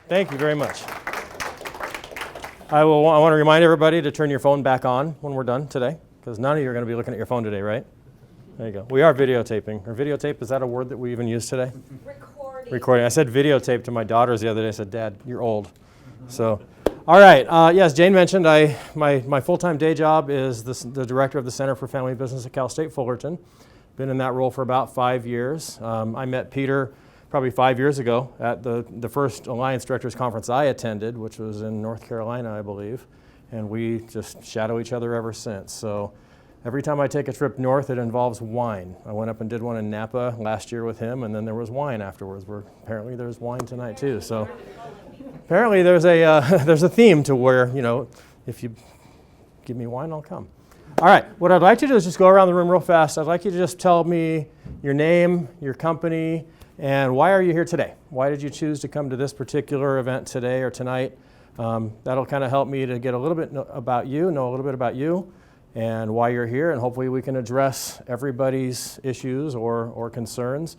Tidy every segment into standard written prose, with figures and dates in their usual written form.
Thank you very much. I want to remind everybody to turn your phone back on when we're done today, because none of you are going to be looking at your phone today, right? There you go. We are videotaping. Or videotape, is that a word that we even use today? Recording. I said videotape to my daughters the other day. I said, Dad, you're old. So, all right. Yes, Jane mentioned my full-time day job is the director of the Center for Family Business at Cal State Fullerton. Been in that role for about 5 years. I met Peter probably 5 years ago at the first Alliance Directors Conference I attended, which was in North Carolina, I believe. And we just shadow each other ever since. So every time I take a trip north, it involves wine. I went up and did one in Napa last year with him, and then there was wine afterwards. Apparently there's wine tonight too. So apparently there's a theme to where, if you give me wine, I'll come. All right, what I'd like to do is just go around the room real fast. I'd like you to just tell me your name, your company, and why are you here today? Why did you choose to come to this particular event today or tonight? That'll kind of help me to get a little bit know a little bit about you and why you're here, and hopefully we can address everybody's issues or concerns.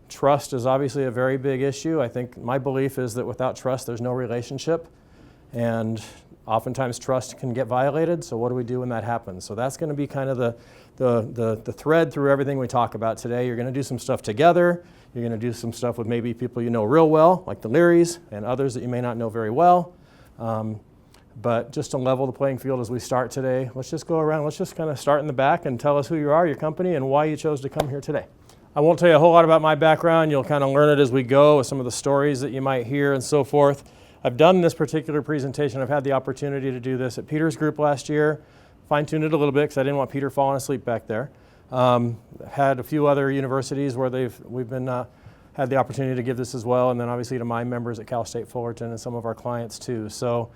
Trust is obviously a very big issue. I think my belief is that without trust, there's no relationship, and oftentimes trust can get violated, so what do we do when that happens? So that's going to be kind of the thread through everything we talk about today. You're going to do some stuff together. You're going to do some stuff with maybe people you know real well, like the Learys, and others that you may not know very well. But just to level the playing field as we start today, let's just go around. Let's just kind of start in the back and tell us who you are, your company, and why you chose to come here today. I won't tell you a whole lot about my background. You'll kind of learn it as we go with some of the stories that you might hear and so forth. I've done this particular presentation. I've had the opportunity to do this at Peter's group last year. Fine-tuned it a little bit because I didn't want Peter falling asleep back there. Had a few other universities where we've been had the opportunity to give this as well, and then obviously to my members at Cal State Fullerton and some of our clients too. So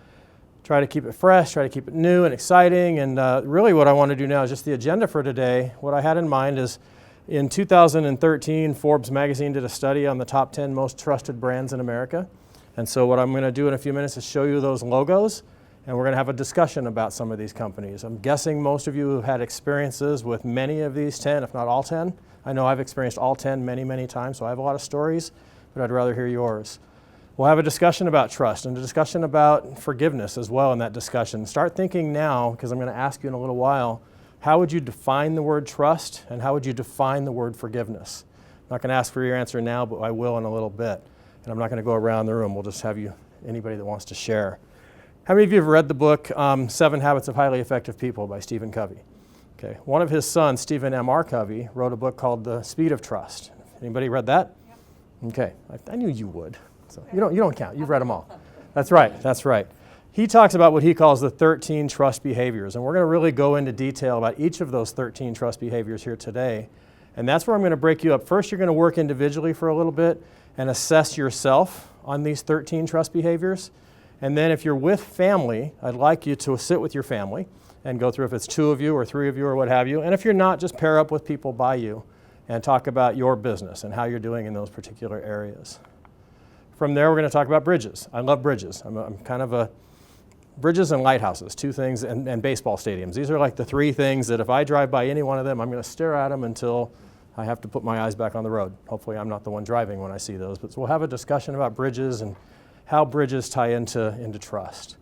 try to keep it fresh, try to keep it new and exciting, and really what I want to do now is just the agenda for today. What I had in mind is in 2013, Forbes magazine did a study on the top 10 most trusted brands in America. And so what I'm going to do in a few minutes is show you those logos, and we're going to have a discussion about some of these companies. I'm guessing most of you have had experiences with many of these 10, if not all 10. I know I've experienced all 10 many, many times, so I have a lot of stories, but I'd rather hear yours. We'll have a discussion about trust and a discussion about forgiveness as well in that discussion. Start thinking now, because I'm going to ask you in a little while, how would you define the word trust and how would you define the word forgiveness? I'm not going to ask for your answer now, but I will in a little bit. And I'm not going to go around the room. We'll just have anybody that wants to share. How many of you have read the book 7 Habits of Highly Effective People by Stephen Covey? Okay. One of his sons, Stephen M.R. Covey, wrote a book called The Speed of Trust. Anybody read that? Yep. Okay. I knew you would. So you don't count. You've read them all. That's right. That's right. He talks about what he calls the 13 trust behaviors, and we're going to really go into detail about each of those 13 trust behaviors here today. And that's where I'm going to break you up. First, you're going to work individually for a little bit and assess yourself on these 13 trust behaviors. And then if you're with family, I'd like you to sit with your family and go through if it's 2 of you or 3 of you or what have you. And if you're not, just pair up with people by you and talk about your business and how you're doing in those particular areas. From there, we're going to talk about bridges. I love bridges. I'm kind of a bridges and lighthouses, 2 things, and baseball stadiums. These are like the 3 things that if I drive by any one of them, I'm going to stare at them until I have to put my eyes back on the road. Hopefully I'm not the one driving when I see those. But so we'll have a discussion about bridges and how bridges tie into trust.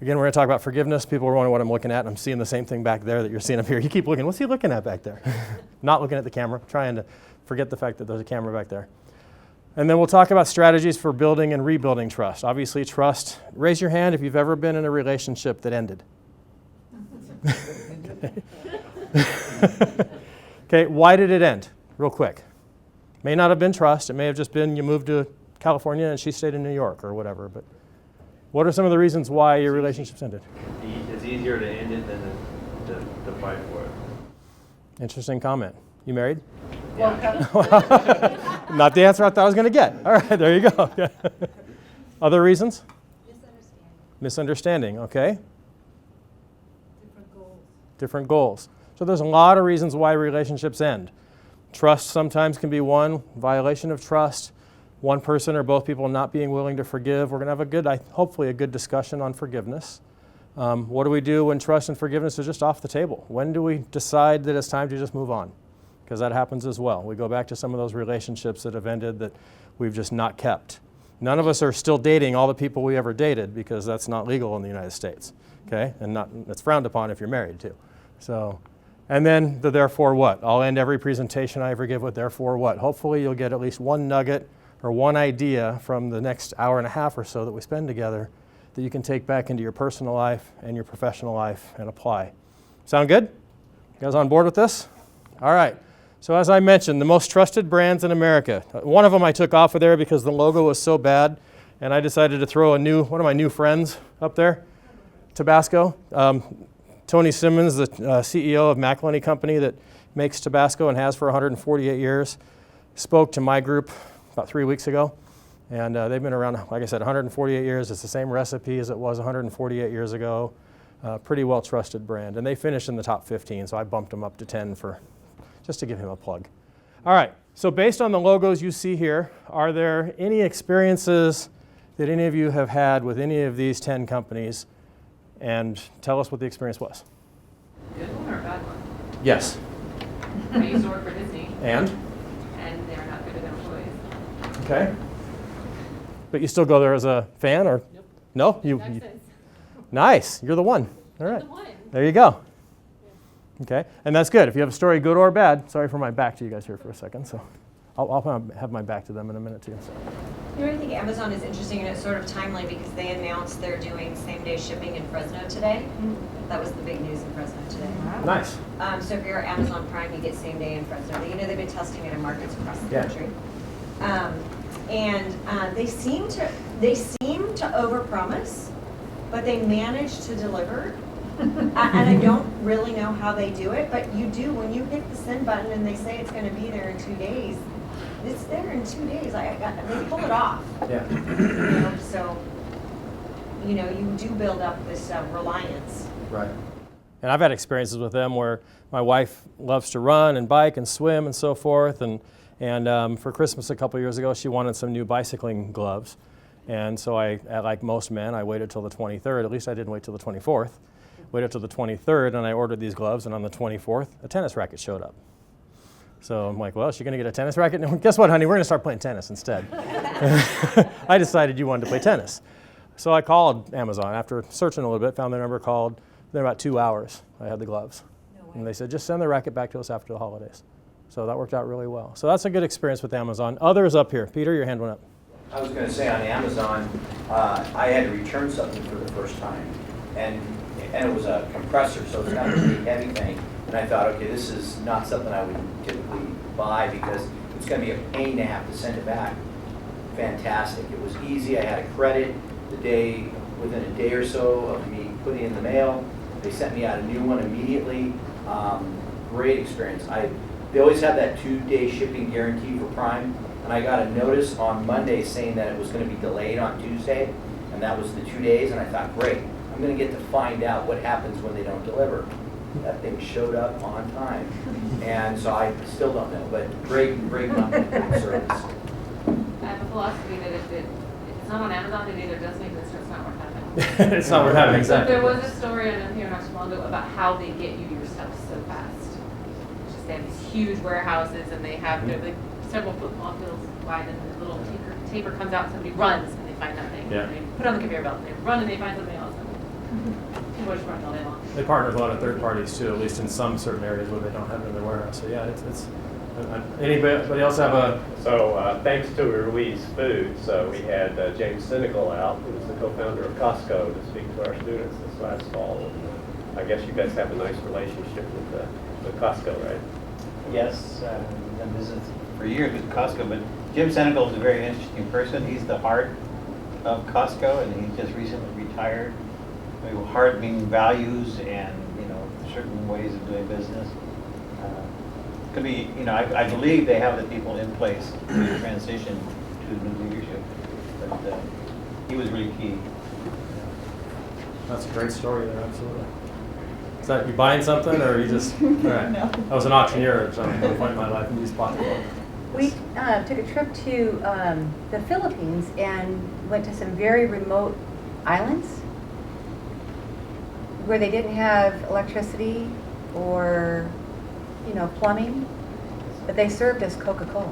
Again, we're going to talk about forgiveness. People are wondering what I'm looking at. I'm seeing the same thing back there that you're seeing up here. You keep looking. What's he looking at back there? Not looking at the camera, trying to forget the fact that there's a camera back there. And then we'll talk about strategies for building and rebuilding trust. Obviously, trust. Raise your hand if you've ever been in a relationship that ended. Okay, why did it end? Real quick. May not have been trust. It may have just been you moved to California and she stayed in New York or whatever. But what are some of the reasons why your relationships ended? It's easier to end it than to fight for it. Interesting comment. You married? Yeah. Not the answer I thought I was going to get. All right, there you go. Other reasons? Misunderstanding, okay. Different goals. So there's a lot of reasons why relationships end. Trust sometimes can be one, violation of trust, one person or both people not being willing to forgive. We're going to have hopefully a good discussion on forgiveness. What do we do when trust and forgiveness are just off the table? When do we decide that it's time to just move on? Because that happens as well. We go back to some of those relationships that have ended that we've just not kept. None of us are still dating all the people we ever dated because that's not legal in the United States, okay? And it's frowned upon if you're married too. So, and then the therefore what? I'll end every presentation I ever give with therefore what? Hopefully you'll get at least one nugget or one idea from the next hour and a half or so that we spend together that you can take back into your personal life and your professional life and apply. Sound good? You guys on board with this? All right. So as I mentioned, the most trusted brands in America. One of them I took off of there because the logo was so bad, and I decided to throw one of my new friends up there, Tabasco. Tony Simmons, the CEO of McIlhenny Company that makes Tabasco and has for 148 years, spoke to my group about 3 weeks ago. And they've been around, like I said, 148 years. It's the same recipe as it was 148 years ago. Pretty well trusted brand. And they finished in the top 15, so I bumped them up to 10 just to give him a plug. All right, so based on the logos you see here, are there any experiences that any of you have had with any of these 10 companies? And tell us what the experience was. Good one or a bad one? Yes. I used to work for Disney, And? and they're not good with their employees. Okay. But you still go there as a fan, or? Nope. No? Nice. You're the one. All right. The one. There you go. Okay. And that's good. If you have a story, good or bad. Sorry for my back to you guys here for a second. So I'll have my back to them in a minute too. So. You know, I think Amazon is interesting and it's sort of timely because they announced they're doing same-day shipping in Fresno today. That was the big news in Fresno today. Nice. So if you're Amazon Prime, you get same-day in Fresno. You know, they've been testing it in markets across the Yeah. country. They seem to overpromise, but they manage to deliver. And I don't really know how they do it, but you do when you hit the send button and they say it's going to be there in 2 days. It's there in 2 days. They pull it off. Yeah. So you do build up this reliance. Right. And I've had experiences with them where my wife loves to run and bike and swim and so forth. And for Christmas a couple years ago, she wanted some new bicycling gloves. And so like most men, I waited till the 23rd. At least I didn't wait till the 24th. Waited till the 23rd, and I ordered these gloves. And on the 24th, a tennis racket showed up. So I'm like, well, is she going to get a tennis racket? No, guess what, honey? We're going to start playing tennis instead. I decided you wanted to play tennis. So I called Amazon. After searching a little bit, found their number, called. Within about 2 hours, I had the gloves. No way. And they said, just send the racket back to us after the holidays. So that worked out really well. So that's a good experience with Amazon. Others up here. Peter, your hand went up. I was going to say on Amazon, I had to return something for the first time. And it was a compressor, so it's not a really heavy thing. And I thought, okay, this is not something I would typically buy because it's going to be a pain to have to send it back. Fantastic. It was easy. I had a credit within a day or so of me putting it in the mail. They sent me out a new one immediately. Great experience. They always have that 2-day shipping guarantee for Prime. And I got a notice on Monday saying that it was going to be delayed on Tuesday. And that was the 2 days. And I thought, great. I'm going to get to find out what happens when they don't deliver. That thing showed up on time. And so I still don't know, but great company, great service. I have a philosophy that if it's not on Amazon, it either doesn't exist or it's not worth having. It's not worth having, exactly. There was a story on NPR not too long ago about how they get you your stuff so fast. It's just they have these huge warehouses and they have they're like several football fields wide and the little taper comes out and somebody runs and they find that thing. Yeah. And they put it on the conveyor belt and they run and they find something else. People are just running all day long. They partner with a lot of third parties too, at least in some certain areas where they don't have it in their warehouse. So yeah, it's anybody else have a? So thanks to Ruiz Foods, we had James Sinegal out, who's the co-founder of Costco, to speak to our students this last fall. And I guess you guys have a nice relationship with Costco, right? Yes, I've done business for years with Costco, but Jim Senegal is a very interesting person. He's the heart of Costco, and he just recently retired. Heart being values and certain ways of doing business. Could be I believe they have the people in place to transition to new leadership, but he was really key. That's a great story there, absolutely. Is that you buying something or you just? All right. No. I was an auctioneer at some point in my life and just bought the book. We took a trip to the Philippines and went to some very remote islands where they didn't have electricity or, plumbing, but they served us Coca-Cola.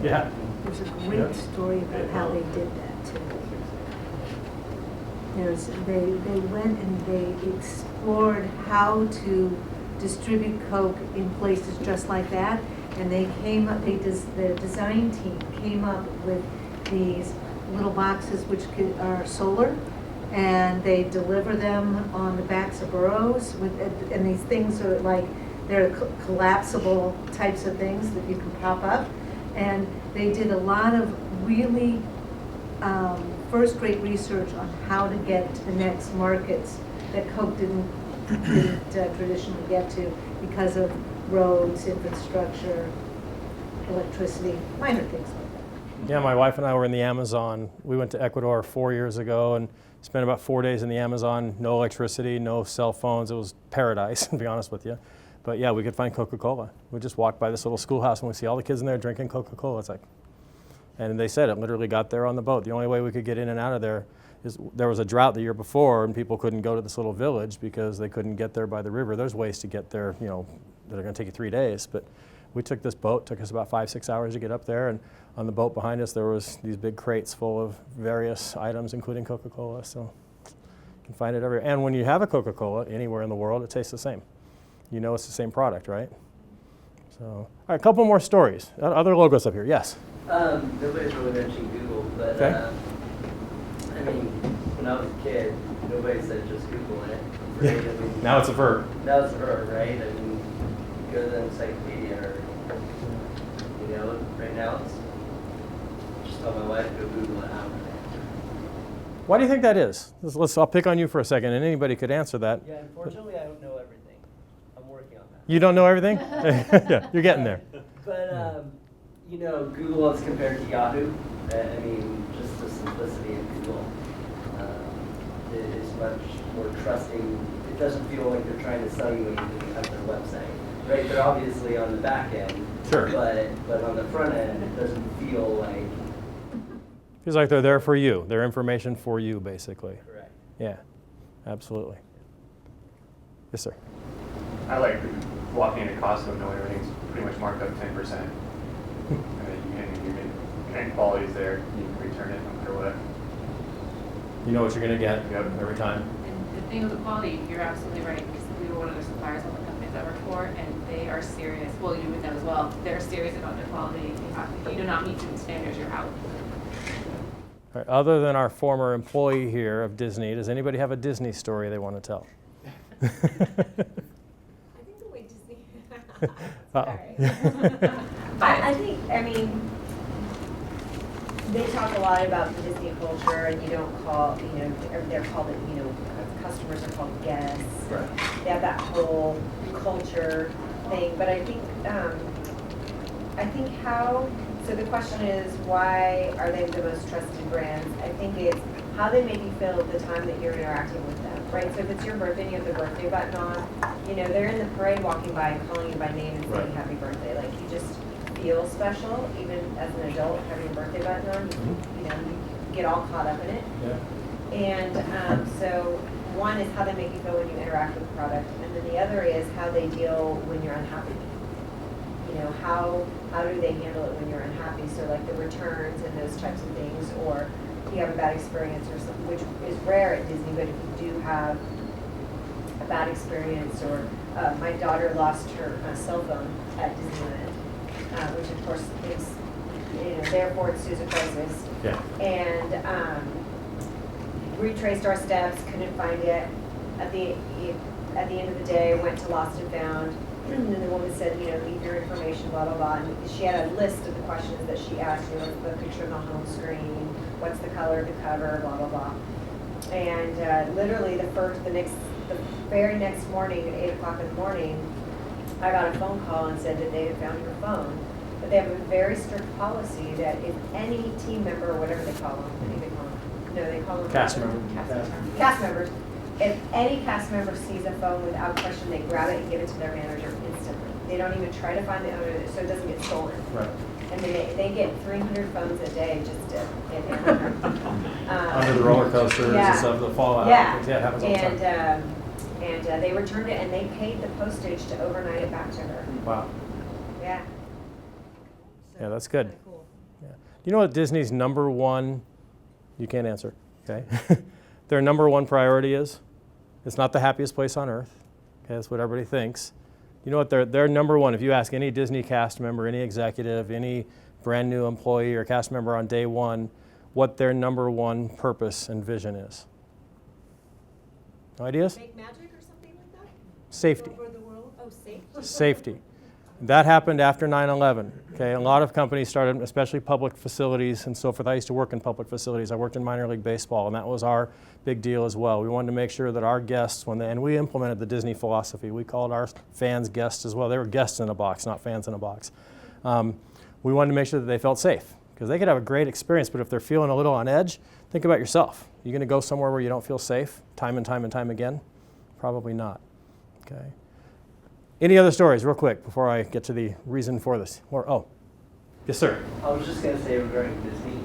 Yeah. There's a Yeah. great story about how they did that too. They went and they explored how to distribute Coke in places just like that. And they came up, the design team came up with these little boxes which are solar. And they deliver them on the backs of burros and these things are like, they're collapsible types of things that you can pop up. And they did a lot of really first-rate research on how to get to the next markets that Coke didn't traditionally get to because of roads, infrastructure, electricity, minor things like that. Yeah, my wife and I were in the Amazon. We went to Ecuador 4 years ago and spent about 4 days in the Amazon. No electricity, no cell phones. It was paradise, to be honest with you. But yeah, we could find Coca-Cola. We just walked by this little schoolhouse and we see all the kids in there drinking Coca-Cola. It's like, and they said it literally got there on the boat. The only way we could get in and out of there is there was a drought the year before and people couldn't go to this little village because they couldn't get there by the river. There's ways to get there, you know, that are going to take you 3 days. But we took this boat, took us about 5-6 hours to get up there. And on the boat behind us, there was these big crates full of various items, including Coca-Cola. So you can find it everywhere. And when you have a Coca-Cola anywhere in the world, it tastes the same. You know it's the same product, right? So, all right, a couple more stories. Other logos up here, yes? Nobody's really mentioned Google, but Okay. I mean, when I was a kid, nobody said just Google it. Right? I mean, Now it's a verb. now it's a verb, right? I mean, go to the encyclopedia or, you know, right now it's just tell my wife go Google it out. Why do you think that is? I'll pick on you for a second, and anybody could answer that. Yeah, unfortunately, I don't know everything. I'm working on that. You don't know everything? Yeah, you're getting there. But, you know, Google as compared to Yahoo, I mean, just the simplicity of Google is much more trusting. It doesn't feel like they're trying to sell you anything at their website, right? They're obviously on the back end, Sure. but on the front end, it doesn't feel like Feels like they're there for you. They're information for you, basically. correct. Yeah, absolutely. Yes, sir. I like walking into Costco knowing everything's pretty much marked up 10%. And then and quality's there. You can return it no matter what. You know what you're going to get Yep. every time. And the thing with the quality, you're absolutely right, because we were one of the suppliers of the companies I work for, and they are serious. Well, you would know as well. They're serious about their quality. If you do not meet student standards, you're out. All right, other than our former employee here of Disney, does anybody have a Disney story they want to tell? I think the way Disney. Uh-oh. I think, I mean, they talk a lot about the Disney culture, and you don't call, you know, they're called, you know, customers are called guests. Right. They have that whole culture thing, but I think how, so the question is, why are they the most trusted brands? I think it's how they make you feel at the time that you're interacting with them, right? So if it's your birthday and you have the birthday button on, you know, they're in the parade walking by and calling you by name and saying Right. happy birthday. Like, you just feel special, even as an adult, having a birthday button on, you know, you get all caught up in it. Yeah. And so one is how they make you feel when you interact with the product, and then the other is how they deal when you're unhappy. You know, how do they handle it when you're unhappy? So like the returns and those types of things, or if you have a bad experience or something, which is rare at Disney, but if you do have a bad experience, or my daughter lost her cell phone at Disneyland, which of course is, you know, therefore it ensues a crisis. Yeah. And retraced our steps, couldn't find it. At the end of the day, went to Lost and Found, and then the woman said, you know, leave your information, blah, blah, blah. And she had a list of the questions that she asked, you know, what's the picture on the home screen, what's the color of the cover, blah, blah, blah. And literally the very next morning, at 8 o'clock in the morning, I got a phone call and said that they had found her phone. But they have a very strict policy that if any team member, or whatever they call them, I think they call them, no, they call them Cast member. Cast members. If any cast member sees a phone without question, they grab it and give it to their manager instantly. They don't even try to find the owner, so it doesn't get stolen. Right. And they get 300 phones a day just to get Anaheim. Under the roller coasters yeah. and stuff, the fallout. Yeah. It happens all the time. And they returned it, and they paid the postage to overnight it back to her. Wow. Yeah. Yeah, that's good. Cool. Yeah. You know what Disney's number one, you can't answer, okay? Their number one priority is? It's not the happiest place on earth. Okay, that's what everybody thinks. You know what their number one, if you ask any Disney cast member, any executive, any brand new employee or cast member on day one, what their number one purpose and vision is? No ideas? Make magic or something like that? Safety. For the world? Oh, safety. Safety. That happened after 9/11. Okay, a lot of companies started, especially public facilities and so forth. I used to work in public facilities. I worked in minor league baseball, and that was our big deal as well. We wanted to make sure that our guests, and we implemented the Disney philosophy. We called our fans guests as well. They were guests in a box, not fans in a box. We wanted to make sure that they felt safe, because they could have a great experience, but if they're feeling a little on edge, think about yourself. You're going to go somewhere where you don't feel safe time and time and time again? Probably not. Okay. Any other stories, real quick, before I get to the reason for this? Yes, sir. I was just going to say regarding Disney,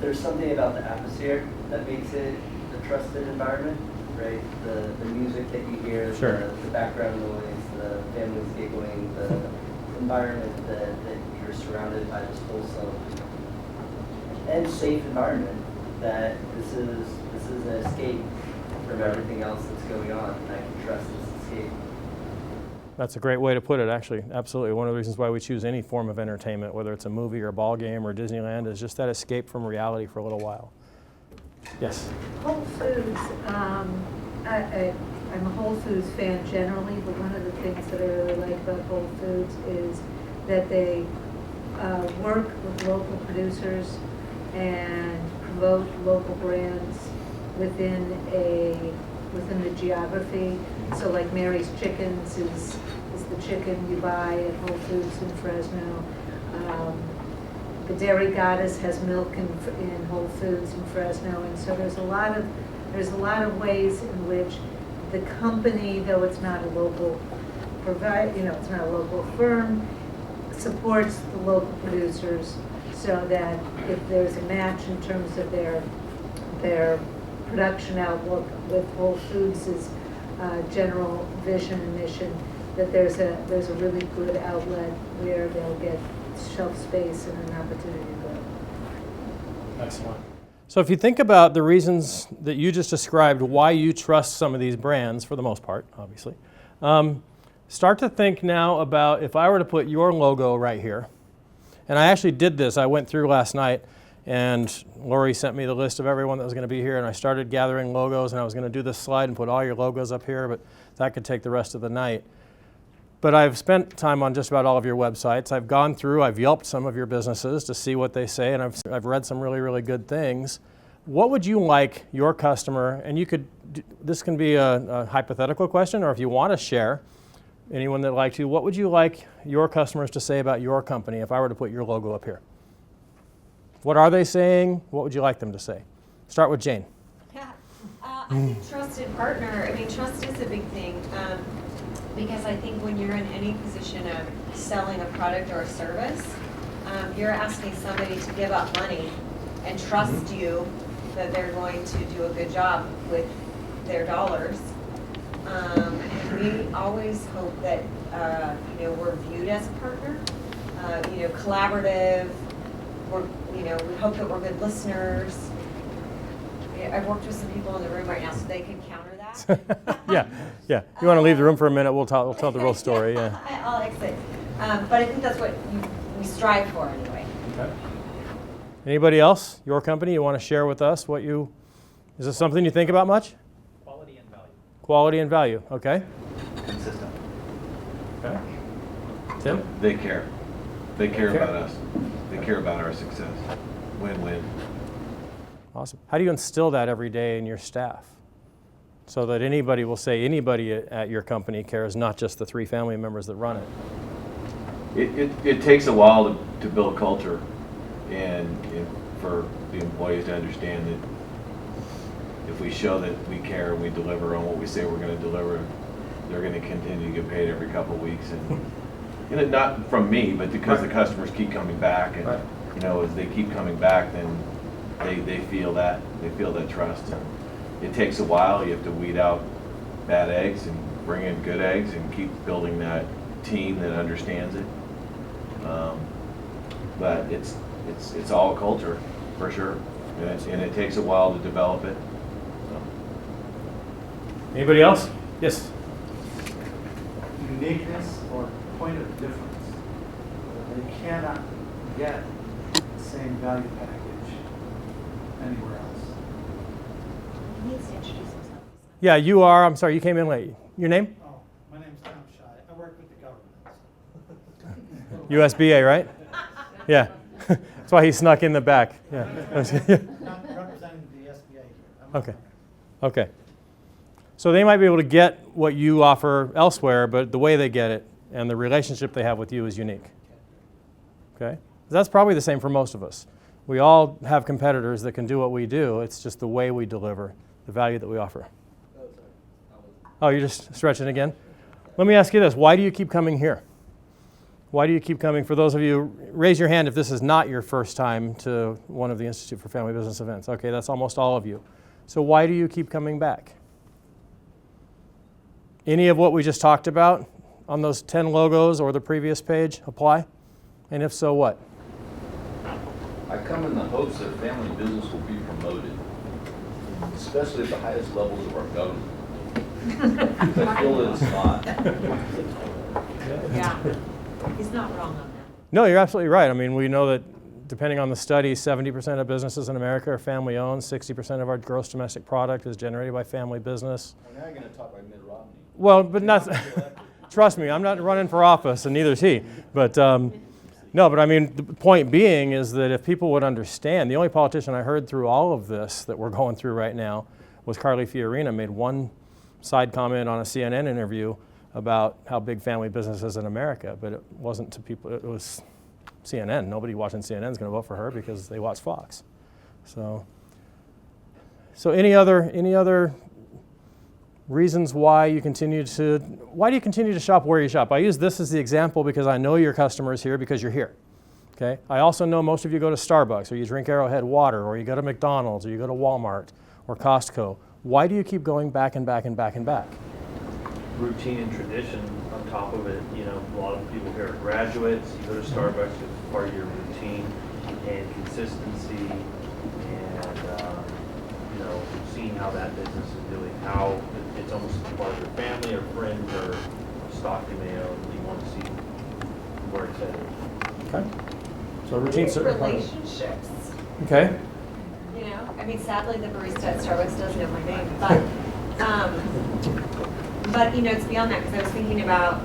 there's something about the atmosphere that makes it a trusted environment, right? The music that you hear, Sure. the background noise, the families giggling, the environment that you're surrounded by, this wholesome and safe environment, that this is an escape from everything else that's going on, and I can trust this escape. That's a great way to put it, actually. Absolutely. One of the reasons why we choose any form of entertainment, whether it's a movie or a ball game or Disneyland, is just that escape from reality for a little while. Yes? Whole Foods, I'm a Whole Foods fan generally, but one of the things that I really like about Whole Foods is that they work with local producers and promote local brands within the geography. So like Mary's Chickens is the chicken you buy at Whole Foods in Fresno. The Dairy Goddess has milk in Whole Foods in Fresno, and so there's a lot of ways in which the company, though it's not a local it's not a local firm, supports the local producers, so that if there's a match in terms of their production outlook with Whole Foods' general vision and mission, that there's a really good outlet where they'll get shelf space and an opportunity to grow. Excellent. So if you think about the reasons that you just described why you trust some of these brands, for the most part, obviously, start to think now about if I were to put your logo right here, and I actually did this, I went through last night, and Lori sent me the list of everyone that was going to be here, and I started gathering logos, and I was going to do this slide and put all your logos up here, but that could take the rest of the night. But I've spent time on just about all of your websites. I've gone through, I've Yelped some of your businesses to see what they say, and I've read some really, really good things. What would you like your customer, and this can be a hypothetical question, or if you want to share, anyone that likes you, what would you like your customers to say about your company if I were to put your logo up here? What are they saying? What would you like them to say? Start with Jane. Yeah, I think trusted partner. I mean, trust is a big thing, because I think when you're in any position of selling a product or a service, you're asking somebody to give up money and trust you that they're going to do a good job with their dollars. And we always hope that we're viewed as a partner, collaborative. We hope that we're good listeners. I've worked with some people in the room right now, so they can counter that. Yeah. You want to leave the room for a minute? We'll tell the real story. Yeah. I'll exit. But I think that's what we strive for anyway. Okay. Anybody else? Your company? You want to share with us is this something you think about much? Quality and value. Quality and value. Okay. Consistent. Okay. Tim? They care. They care care. about us. They care about our success. Win-win. Awesome. How do you instill that every day in your staff so that anybody will say anybody at your company cares, not just the 3 family members that run it? It takes a while to build culture and for the employees to understand that if we show that we care and we deliver on what we say we're going to deliver, they're going to continue to get paid every couple of weeks. And not from me, but because the customers keep coming back, and as they keep coming back, then they feel that trust. And it takes a while. You have to weed out bad eggs and bring in good eggs and keep building that team that understands it. But it's all culture, for sure. And it takes a while to develop it. So. Anybody else? Yes. Uniqueness or point of difference. They cannot get the same value package anywhere else. He needs to introduce himself. Yeah, you are. I'm sorry, you came in late. Your name? Oh, my name's Tom Shy. I work with the government. USBA, right? Yeah. That's why he snuck in the back. Yeah. Not representing the SBA here. Okay. Okay. So they might be able to get what you offer elsewhere, but the way they get it and the relationship they have with you is unique. Okay? That's probably the same for most of us. We all have competitors that can do what we do. It's just the way we deliver, the value that we offer. Oh, you're just stretching again? Let me ask you this. Why do you keep coming here? Why do you keep coming? For those of you, raise your hand if this is not your first time to one of the Institute for Family Business events. Okay, that's almost all of you. So why do you keep coming back? Any of what we just talked about on those 10 logos or the previous page apply? And if so, what? I come in the hopes that family business will be promoted, especially at the highest levels of our government. I feel that it's not. Yeah, he's not wrong on that. No, you're absolutely right. I mean, we know that depending on the study, 70% of businesses in America are family owned, 60% of our gross domestic product is generated by family business. Well, now you're going to talk about Mitt Romney. Well, but not, trust me, I'm not running for office, and neither is he. But no, but I mean, the point being is that if people would understand, the only politician I heard through all of this that we're going through right now was Carly Fiorina, made one side comment on a CNN interview about how big family business is in America, but it wasn't to people, it was CNN. Nobody watching CNN is going to vote for her because they watch Fox. So any other reasons why do you continue to shop where you shop? I use this as the example because I know your customers here because you're here. Okay? I also know most of you go to Starbucks or you drink Arrowhead water or you go to McDonald's or you go to Walmart or Costco. Why do you keep going back and back and back and back? Routine and tradition on top of it. You know, a lot of people here are graduates. You go to Starbucks, it's part of your routine, and consistency, and you know, seeing how that business is doing, how it's almost part of your family or friends or stock you may own. You want to see where it's headed. Okay. So routine It's certainly part of it. relationships. Okay. You know, I mean, sadly, the barista at Starbucks does know my name, but you know, it's beyond that because I was thinking about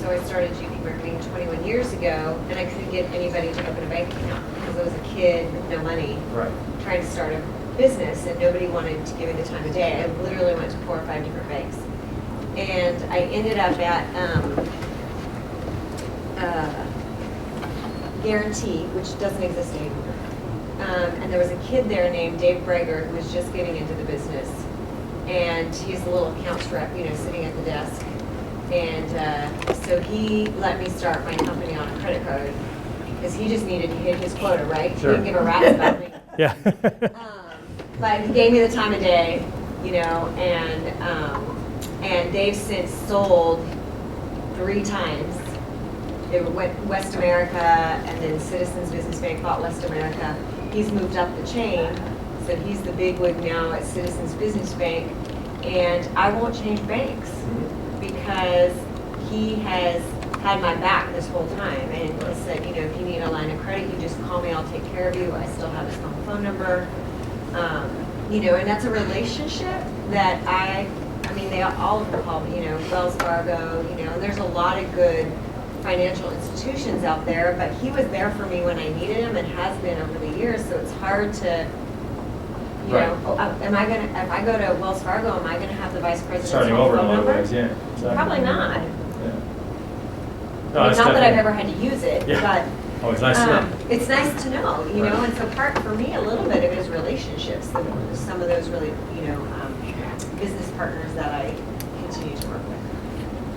I started GP Marketing 21 years ago, and I couldn't get anybody to open a bank account because I was a kid with no money, Right. trying to start a business, and nobody wanted to give me the time of day. I literally went to 4 or 5 different banks, and I ended up at Guarantee, which doesn't exist anymore. And there was a kid there named Dave Breger who was just getting into the business. And he's a little accounts rep, you know, sitting at the desk. And so he let me start my company on a credit card because he just needed to hit his quota, right? Sure. He didn't give a rat's about me. Yeah. But he gave me the time of day, you know, and Dave's since sold 3 times. It went West America, and then Citizens Business Bank bought West America. He's moved up the chain, so he's the bigwig now at Citizens Business Bank. And I won't change banks because he has had my back this whole time. And he said, you know, if you need a line of credit, you just call me, I'll take care of you. I still have his phone number. You know, and that's a relationship that I mean, they all of them call me, you know, Wells Fargo, you know, there's a lot of good financial institutions out there, but he was there for me when I needed him and has been over the years, so it's hard to, you know, if I go to Wells Fargo, am I gonna have the vice president's Starting phone over in a lot of number? ways, yeah. Exactly. Probably not. Yeah. No, I mean, it's not that I've definitely- ever had to use it, Yeah. but Always nice to know. it's nice to know, you know, and so part, for me, a little bit of it is relationships, some of those really, you know, business partners that I continue to work with.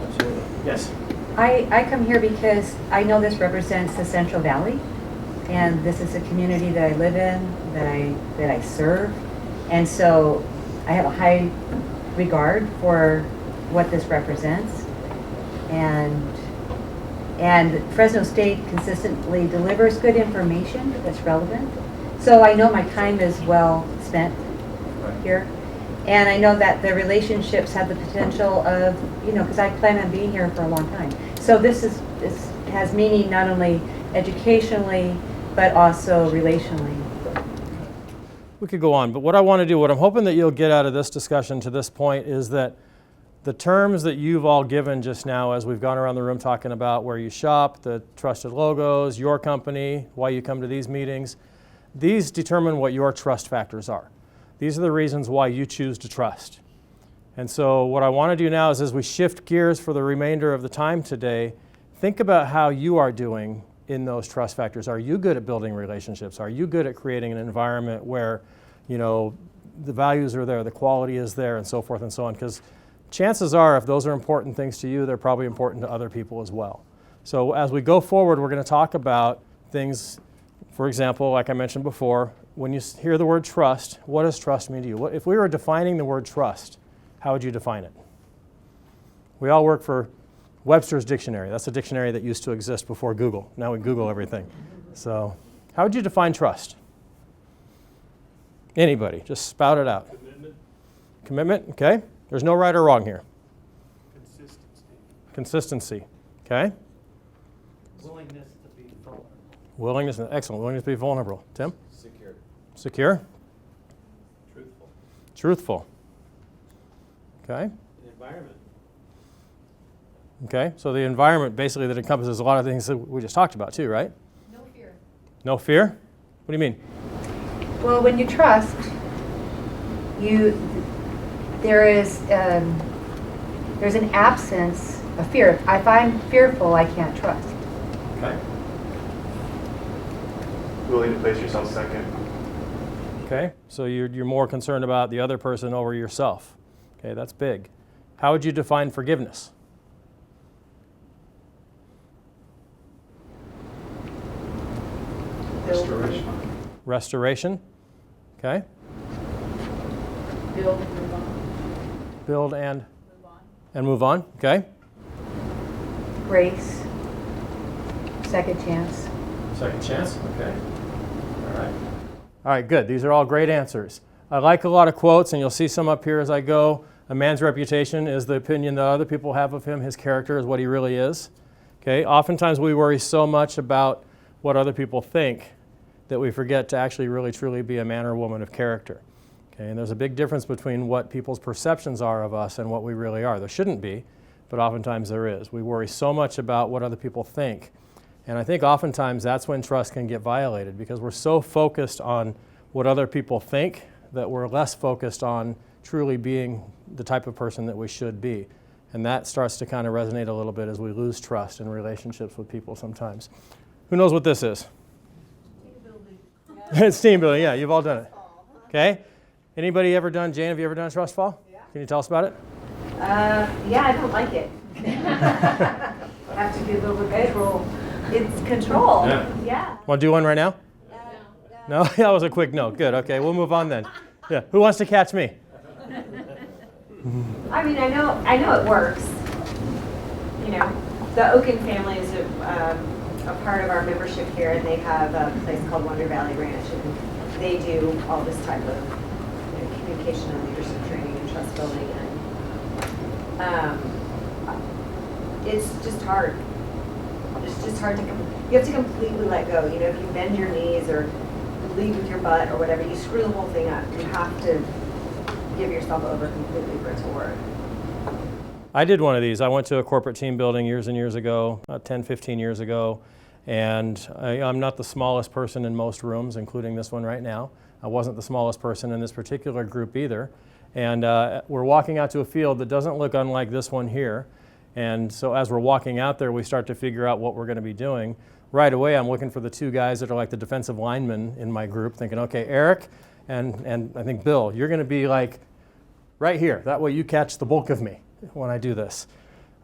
Absolutely. Yes. I come here because I know this represents the Central Valley, and this is a community that I live in, that I serve, and so I have a high regard for what this represents, and And Fresno State consistently delivers good information that's relevant. So I know my time is well spent here. And I know that the relationships have the potential of, because I plan on being here for a long time. So this has meaning not only educationally, but also relationally. We could go on, but what I want to do, what I'm hoping that you'll get out of this discussion to this point is that the terms that you've all given just now as we've gone around the room talking about where you shop, the trusted logos, your company, why you come to these meetings, these determine what your trust factors are. These are the reasons why you choose to trust. And so what I want to do now is as we shift gears for the remainder of the time today, think about how you are doing in those trust factors. Are you good at building relationships? Are you good at creating an environment where, the values are there, the quality is there, and so forth and so on? Because chances are, if those are important things to you, they're probably important to other people as well. So as we go forward, we're going to talk about things, for example, like I mentioned before, when you hear the word trust, what does trust mean to you? If we were defining the word trust, how would you define it? We all work for Webster's Dictionary. That's a dictionary that used to exist before Google. Now we Google everything. So how would you define trust? Anybody, just spout it out. Commitment. Commitment, okay. There's no right or wrong here. Consistency. Consistency, okay. Willingness to be vulnerable. Willingness, excellent. Willingness to be vulnerable. Tim? Secure. Secure? Truthful. Truthful. Okay. Environment. Okay, so the environment basically that encompasses a lot of things that we just talked about too, right? No fear. No fear? What do you mean? Well, when you trust, there's an absence of fear. If I'm fearful, I can't trust. Okay. Willing to place yourself second. Okay, so you're more concerned about the other person over yourself. Okay, that's big. How would you define forgiveness? Restoration. Restoration. Okay. Build and move on. Build and Move on. move on. Okay. Grace, second chance. Second chance. Okay. All right. All right, good. These are all great answers. I like a lot of quotes, and you'll see some up here as I go. A man's reputation is the opinion that other people have of him. His character is what he really is. Okay. Oftentimes we worry so much about what other people think that we forget to actually really truly be a man or woman of character. Okay, and there's a big difference between what people's perceptions are of us and what we really are. There shouldn't be, but oftentimes there is. We worry so much about what other people think. And I think oftentimes that's when trust can get violated, because we're so focused on what other people think that we're less focused on truly being the type of person that we should be. And that starts to kind of resonate a little bit as we lose trust in relationships with people sometimes. Who knows what this is? It's team building, yeah, you've all done it. Okay? Anybody ever done, Jane, have you ever done a trust fall? Yeah. Can you tell us about it? Yeah, I don't like it. Have to give over control. It's control. Yeah. Want to do one right now? No? That was a quick no. Good, okay, we'll move on then. Yeah, who wants to catch me? I mean, I know it works. The Oaken family is a part of our membership here, and they have a place called Wonder Valley Ranch, and they do all this type of communication and leadership training and trust building, and it's just hard. It's just hard to, you have to completely let go. If you bend your knees or lead with your butt or whatever, you screw the whole thing up. You have to give yourself over completely for it to work. I did one of these. I went to a corporate team building years and years ago, 10, 15 years ago, and I'm not the smallest person in most rooms, including this one right now. I wasn't the smallest person in this particular group either. And we're walking out to a field that doesn't look unlike this one here. And so as we're walking out there, we start to figure out what we're going to be doing. Right away, I'm looking for the two guys that are like the defensive linemen in my group, thinking, okay, Eric and I think Bill, you're going to be like right here. That way you catch the bulk of me when I do this.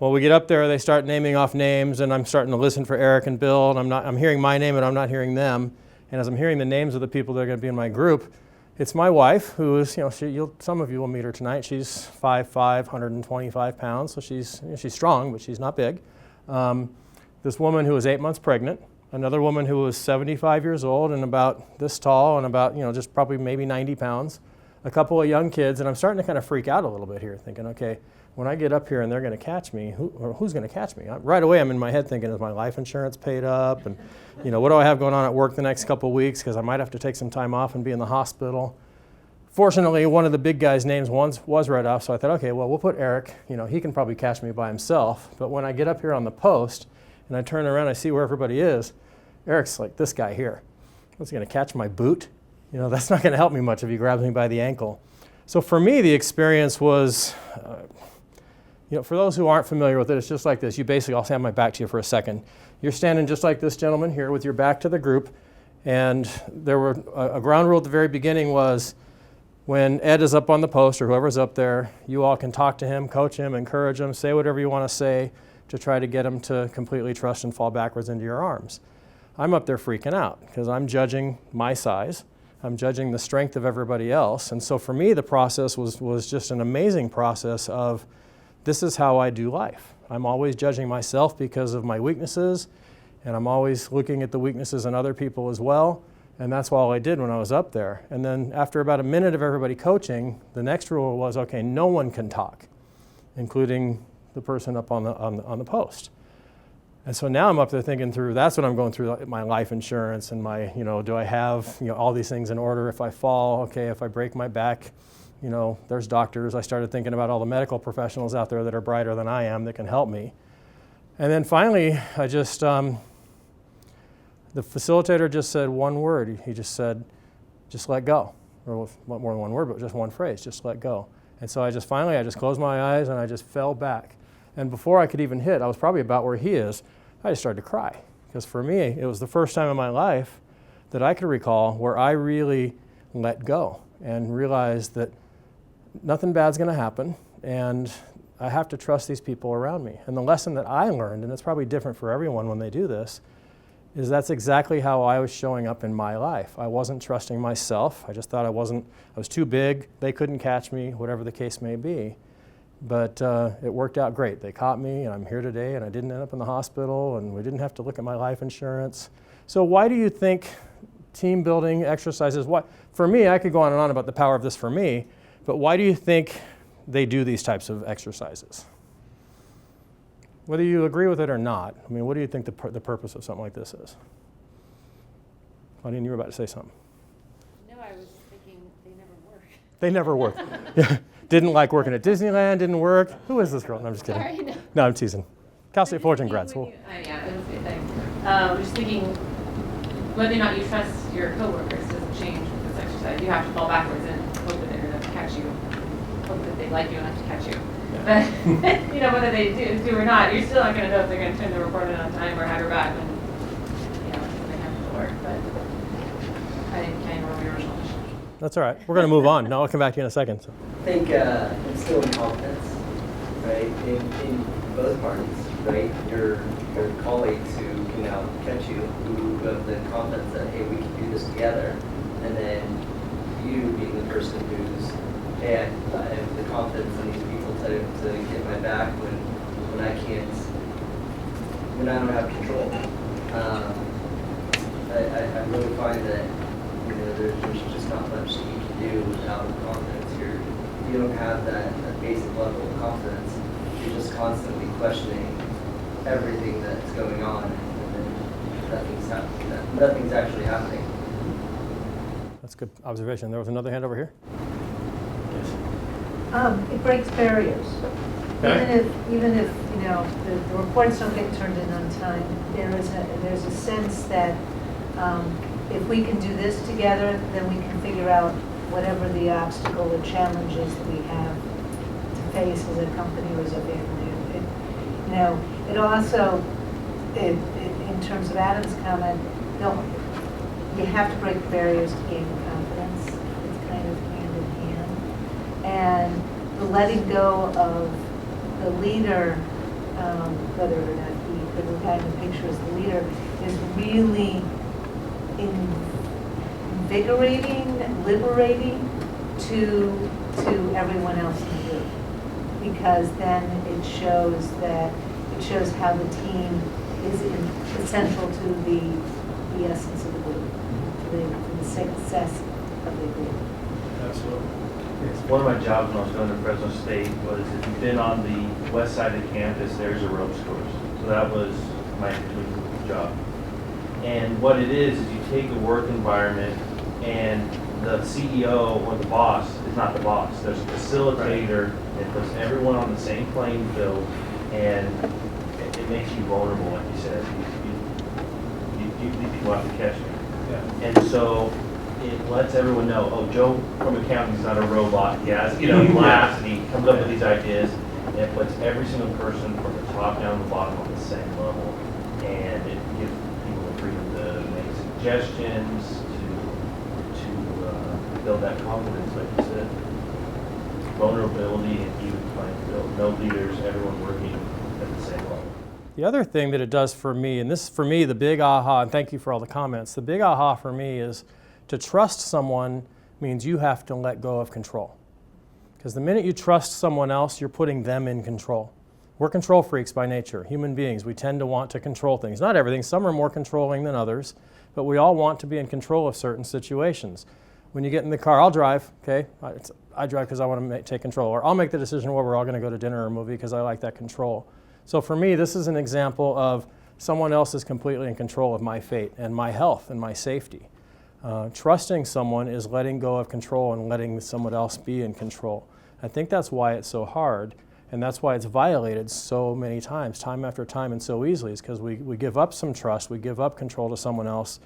Well, we get up there, they start naming off names, and I'm starting to listen for Eric and Bill, and I'm hearing my name and I'm not hearing them. And as I'm hearing the names of the people that are going to be in my group, it's my wife, who is, some of you will meet her tonight. She's 5'5", 125 pounds, so she's strong, but she's not big. this woman who was 8 months pregnant, another woman who was 75 years old and about this tall and about, just probably maybe 90 pounds, a couple of young kids, and I'm starting to kind of freak out a little bit here, thinking, okay, when I get up here and they're going to catch me, who's going to catch me? Right away, I'm in my head thinking, is my life insurance paid up? And, what do I have going on at work the next couple of weeks? Because I might have to take some time off and be in the hospital. Fortunately, one of the big guys' names was right off, so I thought, okay, well, we'll put Eric. He can probably catch me by himself. But when I get up here on the post and I turn around, I see where everybody is. Eric's like this guy here. What's he going to catch my boot? That's not going to help me much if he grabs me by the ankle. So for me, the experience was, for those who aren't familiar with it, it's just like this. You basically, I'll stand my back to you for a second. You're standing just like this gentleman here with your back to the group. And there were a ground rule at the very beginning was when Ed is up on the post or whoever's up there, you all can talk to him, coach him, encourage him, say whatever you want to say to try to get him to completely trust and fall backwards into your arms. I'm up there freaking out because I'm judging my size. I'm judging the strength of everybody else. And so for me, the process was just an amazing process of this is how I do life. I'm always judging myself because of my weaknesses, and I'm always looking at the weaknesses in other people as well. And that's all I did when I was up there. And then after about a minute of everybody coaching, the next rule was, okay, no one can talk, including the person up on the post. And so now I'm up there thinking through, that's what I'm going through, my life insurance and my, do I have, all these things in order? If I fall, okay, if I break my back, there's doctors. I started thinking about all the medical professionals out there that are brighter than I am that can help me. And then finally, I just, the facilitator just said one word. He just said, just let go. Or not more than one word, but just one phrase, just let go. And so I just closed my eyes and I just fell back. And before I could even hit, I was probably about where he is, I just started to cry. Because for me, it was the first time in my life that I could recall where I really let go and realized that nothing bad's going to happen and I have to trust these people around me. And the lesson that I learned, and it's probably different for everyone when they do this, is that's exactly how I was showing up in my life. I wasn't trusting myself. I just thought I was too big, they couldn't catch me, whatever the case may be. But it worked out great. They caught me, and I'm here today, and I didn't end up in the hospital, and we didn't have to look at my life insurance. So why do you think team building exercises, for me, I could go on and on about the power of this for me, but why do you think they do these types of exercises? Whether you agree with it or not, what do you think the purpose of something like this is? Claudine, you were about to say something. No, I was thinking They never work. Yeah. Didn't like working at Disneyland, didn't work. Who is this girl? No, I'm just kidding. Sorry, no. No, I'm teasing. Cal State Fullerton grad school. Yeah, it was the same thing. I'm just thinking, whether or not you trust your coworkers doesn't change with this exercise. You have to fall backwards and hope that they're going to catch you. Hope that they like you enough to catch you. But, whether they do or not, you're still not going to know if they're going to turn the report in on time or have your back when, they have to work. But I didn't remember your original question. That's all right. We're going to move on. No, I'll come back to you in a second. So. I think instilling confidence, right, in both parties, right? Your colleagues who can now catch you, who have the confidence that, hey, we can do this together, and then you being the person who's, hey, I have the confidence in these people to get my back when I can't, when I don't have control. I really find that there's just not much that you can do without confidence. You don't have that basic level of confidence. You're just constantly questioning everything that's going on, and then nothing's actually happening. That's a good observation. There was another hand over here. It breaks barriers. Okay. Even if the reports don't get turned in on time, there's a sense that if we can do this together, then we can figure out whatever the obstacle or challenges that we have to face as a company or as a family. It also, in terms of Adam's comment, you have to break the barriers to gain confidence. It's kind of hand in hand. And the letting go of the leader, whether or not the guy in the picture is the leader, is really invigorating, liberating to everyone else in the group, because then it shows how the team is essential to the essence of the group, to the success of the group. Absolutely. It's one of my jobs when I was going to Fresno State was if you've been on the west side of the campus, there's a ropes course. So that was my job. And what it is you take a work environment and the CEO or the boss is not the boss. There's a facilitator that puts everyone on the same playing field, and it makes you vulnerable, like you said. You people have to catch me. Yeah. And so it lets everyone know, oh, Joe from accounting is not a robot. He has, he laughs and he comes up with these ideas. And it puts every single person from the top down to the bottom on the same level. And it gives people the freedom to make suggestions, to build that confidence, like you said. Vulnerability and even playing field. No leaders, everyone working at the same level. The other thing that it does for me, and this for me, the big aha, and thank you for all the comments, the big aha for me is to trust someone means you have to let go of control. Because the minute you trust someone else, you're putting them in control. We're control freaks by nature, human beings. We tend to want to control things. Not everything, some are more controlling than others, but we all want to be in control of certain situations. When you get in the car, I'll drive, okay? I drive because I want to take control. Or I'll make the decision where we're all going to go to dinner or a movie because I like that control. So for me, this is an example of someone else is completely in control of my fate and my health and my safety. Trusting someone is letting go of control and letting someone else be in control. I think that's why it's so hard, and that's why it's violated so many times, time after time, and so easily, is because we give up some trust, we give up control to someone else,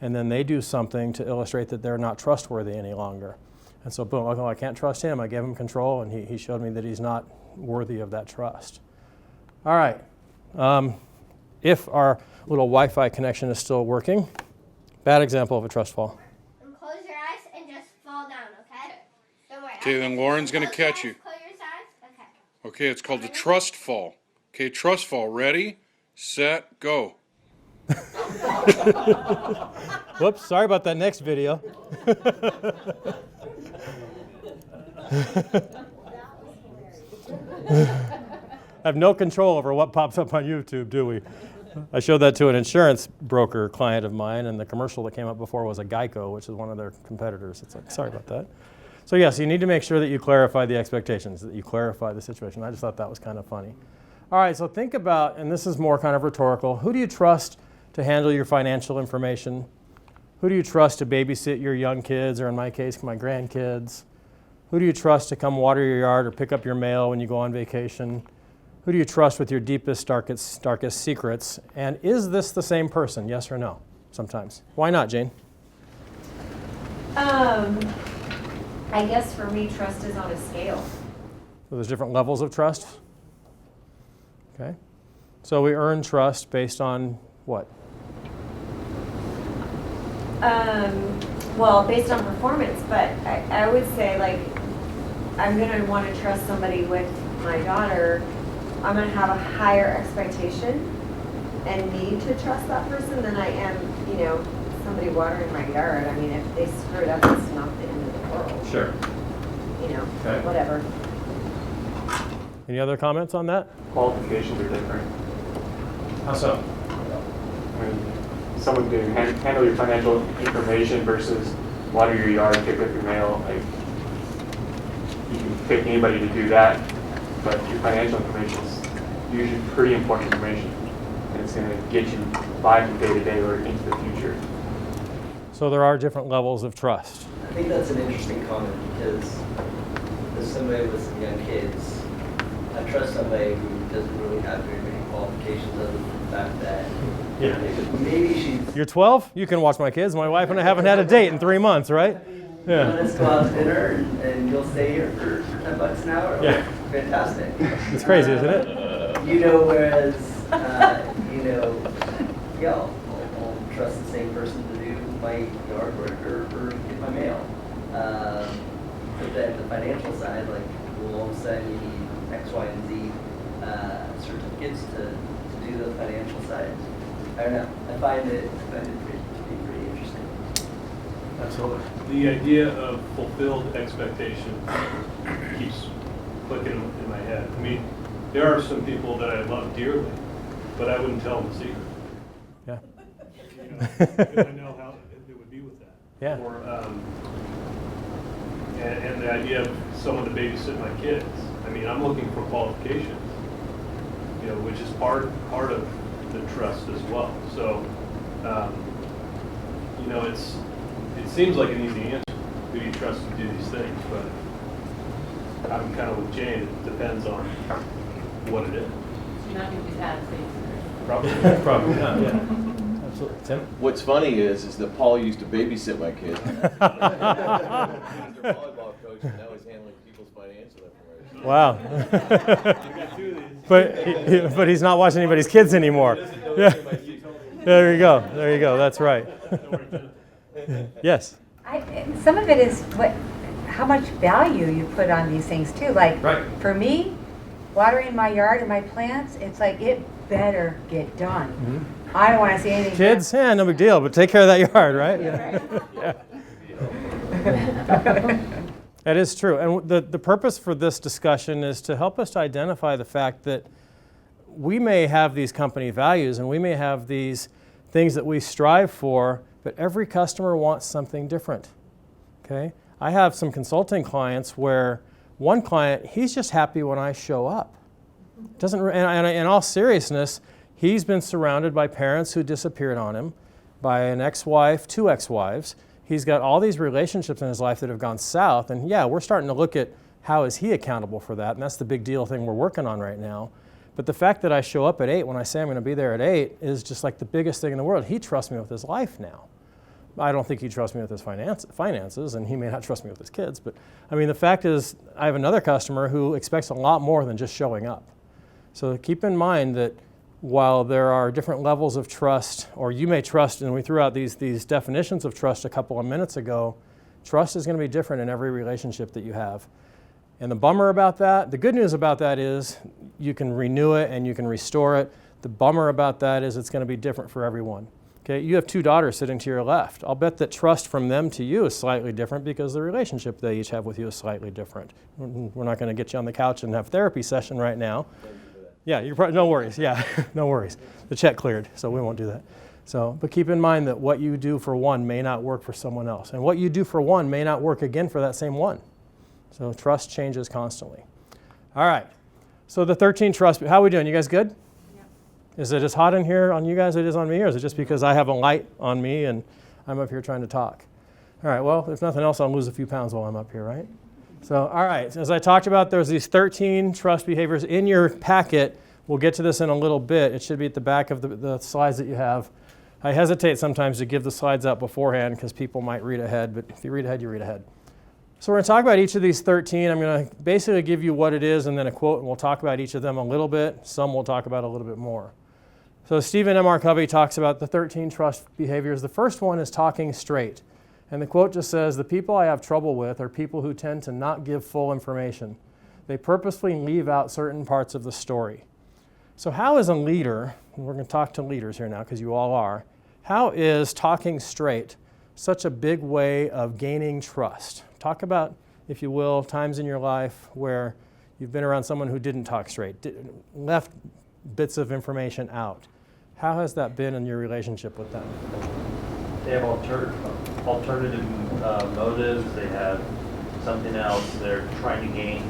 and then they do something to illustrate that they're not trustworthy any longer. And so boom, okay, I can't trust him, I gave him control, and he showed me that he's not worthy of that trust. All right, if our little Wi-Fi connection is still working, bad example of a trust fall. Close your eyes and just fall down, okay? Don't worry. Okay, then Lauren's going to catch you. Close your eyes. Okay. Okay, it's called the trust fall. Okay, trust fall. Ready, set, go. Whoops, sorry about that next video. I have no control over what pops up on YouTube, do we? I showed that to an insurance broker client of mine, and the commercial that came up before was a Geico, which is one of their competitors. It's like, sorry about that. So yes, you need to make sure that you clarify the expectations, that you clarify the situation. I just thought that was kind of funny. All right, so think about, and this is more kind of rhetorical, who do you trust to handle your financial information? Who do you trust to babysit your young kids, or in my case, my grandkids? Who do you trust to come water your yard or pick up your mail when you go on vacation? Who do you trust with your deepest, darkest secrets? And is this the same person, yes or no? Sometimes. Why not, Jane? I guess for me, trust is on a scale. So there's different levels of trust? Okay. So we earn trust based on what? Well, based on performance, but I would say, like, I'm going to want to trust somebody with my daughter. I'm going to have a higher expectation and need to trust that person than I am, somebody watering my yard. I mean, if they screw it up, it's not the end of the world. Sure. Okay. Whatever. Any other comments on that? Qualifications are different. How so? I mean, someone can handle your financial information versus water your yard, pick up your mail. Like, you can pick anybody to do that, but your financial information is usually pretty important information, and it's going to get you by from day to day or into the future. So there are different levels of trust. I think that's an interesting comment because as somebody with some young kids, I trust somebody who doesn't really have very many qualifications other than the fact that maybe she's... You're 12? You can watch my kids. My wife and I haven't had a date in 3 months, right? Yeah. Let's go out to dinner and you'll stay here for $10 an hour. Yeah. Fantastic. It's crazy, isn't it? Whereas, I'll trust the same person to do my yard work or get my mail. But then the financial side, like, well, all of a sudden you need X, Y, and Z certificates to do the financial side. I don't know. I find it to be pretty interesting. Absolutely. The idea of fulfilled expectation keeps clicking in my head. I mean, there are some people that I love dearly, but I wouldn't tell them the secret. Because I know how it would be with that. Yeah. Or, and the idea of someone to babysit my kids. I mean, I'm looking for qualifications, you know, which is part of the trust as well. So, you know, it seems like an easy answer. Who do you trust to do these things? But I'm kind of with Jane. It depends on what it is. You're not going to do that things. Probably. Probably not, yeah. Absolutely. Tim? What's funny is that Paul used to babysit my kids. He was their volleyball coach, and now he's handling people's financial information. Wow. but he's not watching anybody's kids anymore. Yeah. There you go. There you go. That's right. Yes. Some of it is how much value you put on these things too. Like for me, watering my yard and my plants, it's like it better get done. Mm-hmm. I don't want to see anything. Kids, yeah, no big deal, but take care of that yard, right? Yeah. That is true. And the purpose for this discussion is to help us to identify the fact that we may have these company values and we may have these things that we strive for, but every customer wants something different. Okay? I have some consulting clients where one client, he's just happy when I show up. Doesn't, and in all seriousness, he's been surrounded by parents who disappeared on him, by an ex-wife, 2 ex-wives. He's got all these relationships in his life that have gone south, and yeah, we're starting to look at how is he accountable for that, and that's the big deal thing we're working on right now. But the fact that I show up at 8 when I say I'm going to be there at 8 is just like the biggest thing in the world. He trusts me with his life now. I don't think he trusts me with his finances, and he may not trust me with his kids, but I mean, the fact is I have another customer who expects a lot more than just showing up. So keep in mind that while there are different levels of trust, or you may trust, and we threw out these definitions of trust a couple of minutes ago, trust is going to be different in every relationship that you have. And the bummer about that, the good news about that is you can renew it and you can restore it. The bummer about that is it's going to be different for everyone. Okay, you have 2 daughters sitting to your left. I'll bet that trust from them to you is slightly different because the relationship they each have with you is slightly different. We're not going to get you on the couch and have therapy session right now. Yeah, you're probably, no worries. Yeah, no worries. The check cleared, so we won't do that. So, but keep in mind that what you do for one may not work for someone else, and what you do for one may not work again for that same one. So trust changes constantly. All right. So the 13 trust. How are we doing? You guys good? Yeah. Is it as hot in here on you guys as it is on me, or is it just because I have a light on me and I'm up here trying to talk? All right. Well, if nothing else, I'll lose a few pounds while I'm up here, right? So, all right, as I talked about, there's these 13 trust behaviors in your packet. We'll get to this in a little bit. It should be at the back of the slides that you have. I hesitate sometimes to give the slides out beforehand because people might read ahead, but if you read ahead, you read ahead. So we're going to talk about each of these 13. I'm going to basically give you what it is and then a quote, and we'll talk about each of them a little bit. Some we'll talk about a little bit more. So Stephen M. R. Covey talks about the 13 trust behaviors. The first one is talking straight. And the quote just says, "The people I have trouble with are people who tend to not give full information. They purposefully leave out certain parts of the story." So how is a leader, and we're going to talk to leaders here now because you all are, how is talking straight such a big way of gaining trust? Talk about, if you will, times in your life where you've been around someone who didn't talk straight, left bits of information out. How has that been in your relationship with them? They have alternative motives. They have something else. They're trying to gain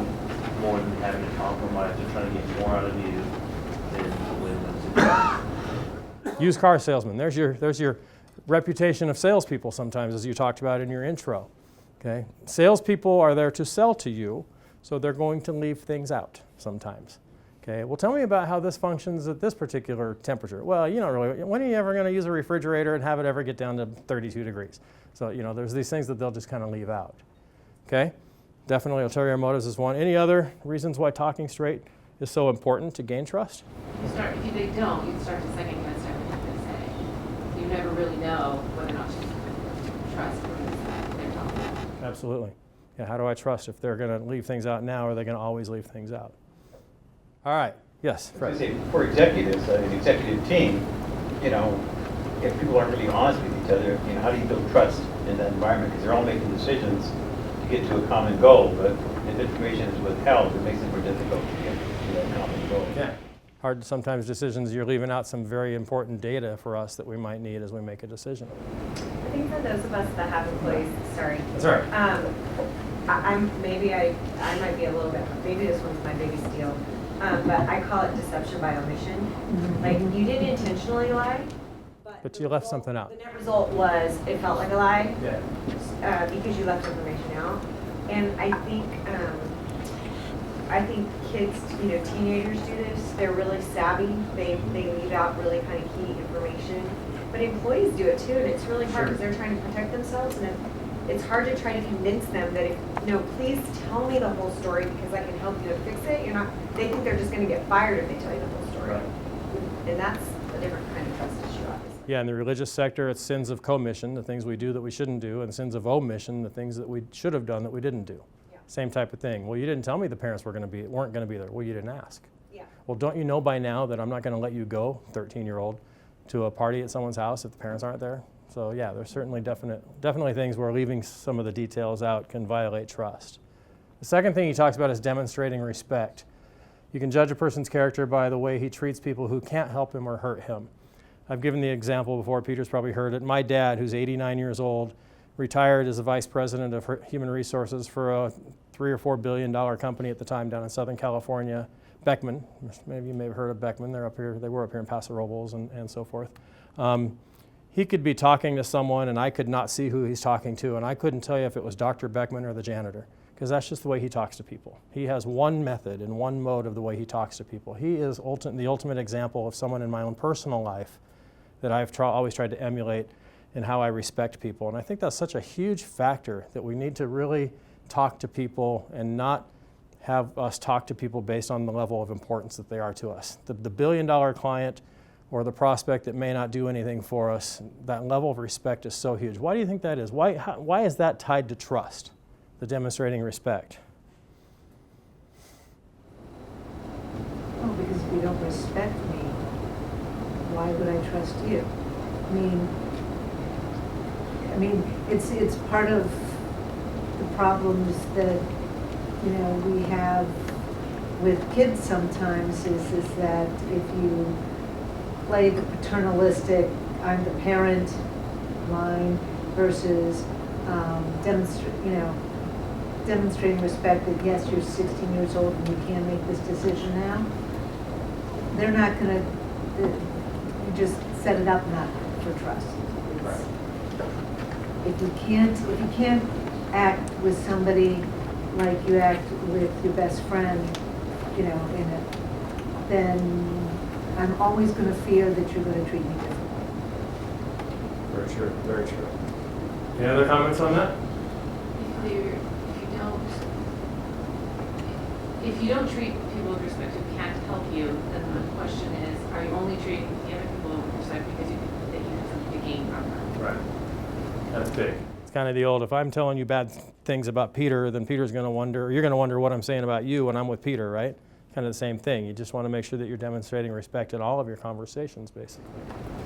more than having to compromise. They're trying to get more out of you than to win. Used car salesman. There's your reputation of salespeople sometimes, as you talked about in your intro. Okay? Salespeople are there to sell to you, so they're going to leave things out sometimes. Okay, well, tell me about how this functions at this particular temperature. Well, you don't really, when are you ever going to use a refrigerator and have it ever get down to 32 degrees? So, there's these things that they'll just kind of leave out. Okay, definitely ulterior motives is one. Any other reasons why talking straight is so important to gain trust? If they don't, you start to second guess everything they say. You never really know whether or not you trust what they're talking about. Absolutely. Yeah, how do I trust if they're going to leave things out now, or are they going to always leave things out? All right. Yes, Fred. For executives, an executive team, if people aren't really honest with each other, how do you build trust in that environment? Because they're all making decisions to get to a common goal, but if information is withheld, it makes it more difficult to get to that common goal. Yeah. hard sometimes decisions, you're leaving out some very important data for us that we might need as we make a decision. I think for those of us that have employees, sorry. That's all right. I might be a little bit, maybe this one's my biggest deal, but I call it deception by omission. Like, you didn't intentionally lie, But you left something out. the net result was, it felt like a lie, Yeah. because you left information out. And I think kids, teenagers do this, they're really savvy, they leave out really kind of key information. But employees do it too, and it's really hard because they're trying to protect themselves, and it's hard to try to convince them that if, please tell me the whole story because I can help you to fix it. They think they're just gonna get fired if they tell you the whole story. And that's a different kind of trust issue, obviously. Yeah, in the religious sector, it's sins of commission, the things we do that we shouldn't do, and sins of omission, the things that we should have done that we didn't do. Yeah. Same type of thing. Well, you didn't tell me the parents weren't going to be there. Well, you didn't ask. Yeah. Well, don't you know by now that I'm not going to let you go, 13-year-old, to a party at someone's house if the parents aren't there? So yeah, there's certainly definitely things where leaving some of the details out can violate trust. The second thing he talks about is demonstrating respect. You can judge a person's character by the way he treats people who can't help him or hurt him. I've given the example before, Peter's probably heard it. My dad, who's 89 years old, retired as a vice president of human resources for a $3 or $4 billion company at the time down in Southern California, Beckman. Maybe you may have heard of Beckman. They were up here in Paso Robles and so forth. He could be talking to someone and I could not see who he's talking to, and I couldn't tell you if it was Dr. Beckman or the janitor, because that's just the way he talks to people. He has one method and one mode of the way he talks to people. He is the ultimate example of someone in my own personal life that I've always tried to emulate in how I respect people. And I think that's such a huge factor that we need to really talk to people and not have us talk to people based on the level of importance that they are to us. The billion-dollar client or the prospect that may not do anything for us, that level of respect is so huge. Why do you think that is? Why is that tied to trust, the demonstrating respect? Oh, because if you don't respect me, why would I trust you? I mean, it's part of the problems that, we have with kids sometimes is that if you play the paternalistic, I'm the parent line versus demonstrating respect that yes, you're 16 years old and you can make this decision now, they're not going to, you just set it up not for trust. If you can't act with somebody like you act with your best friend, in it, then I'm always going to fear that you're going to treat me differently. Very true, very true. Any other comments on that? If you don't treat people with respect who can't help you, then the question is, are you only treating the other people with respect because you think you have something to gain from them? Right. That's big. It's kind of the old, if I'm telling you bad things about Peter, then Peter's going to wonder, or you're going to wonder what I'm saying about you when I'm with Peter, right? Kind of the same thing. You just want to make sure that you're demonstrating respect in all of your conversations, basically.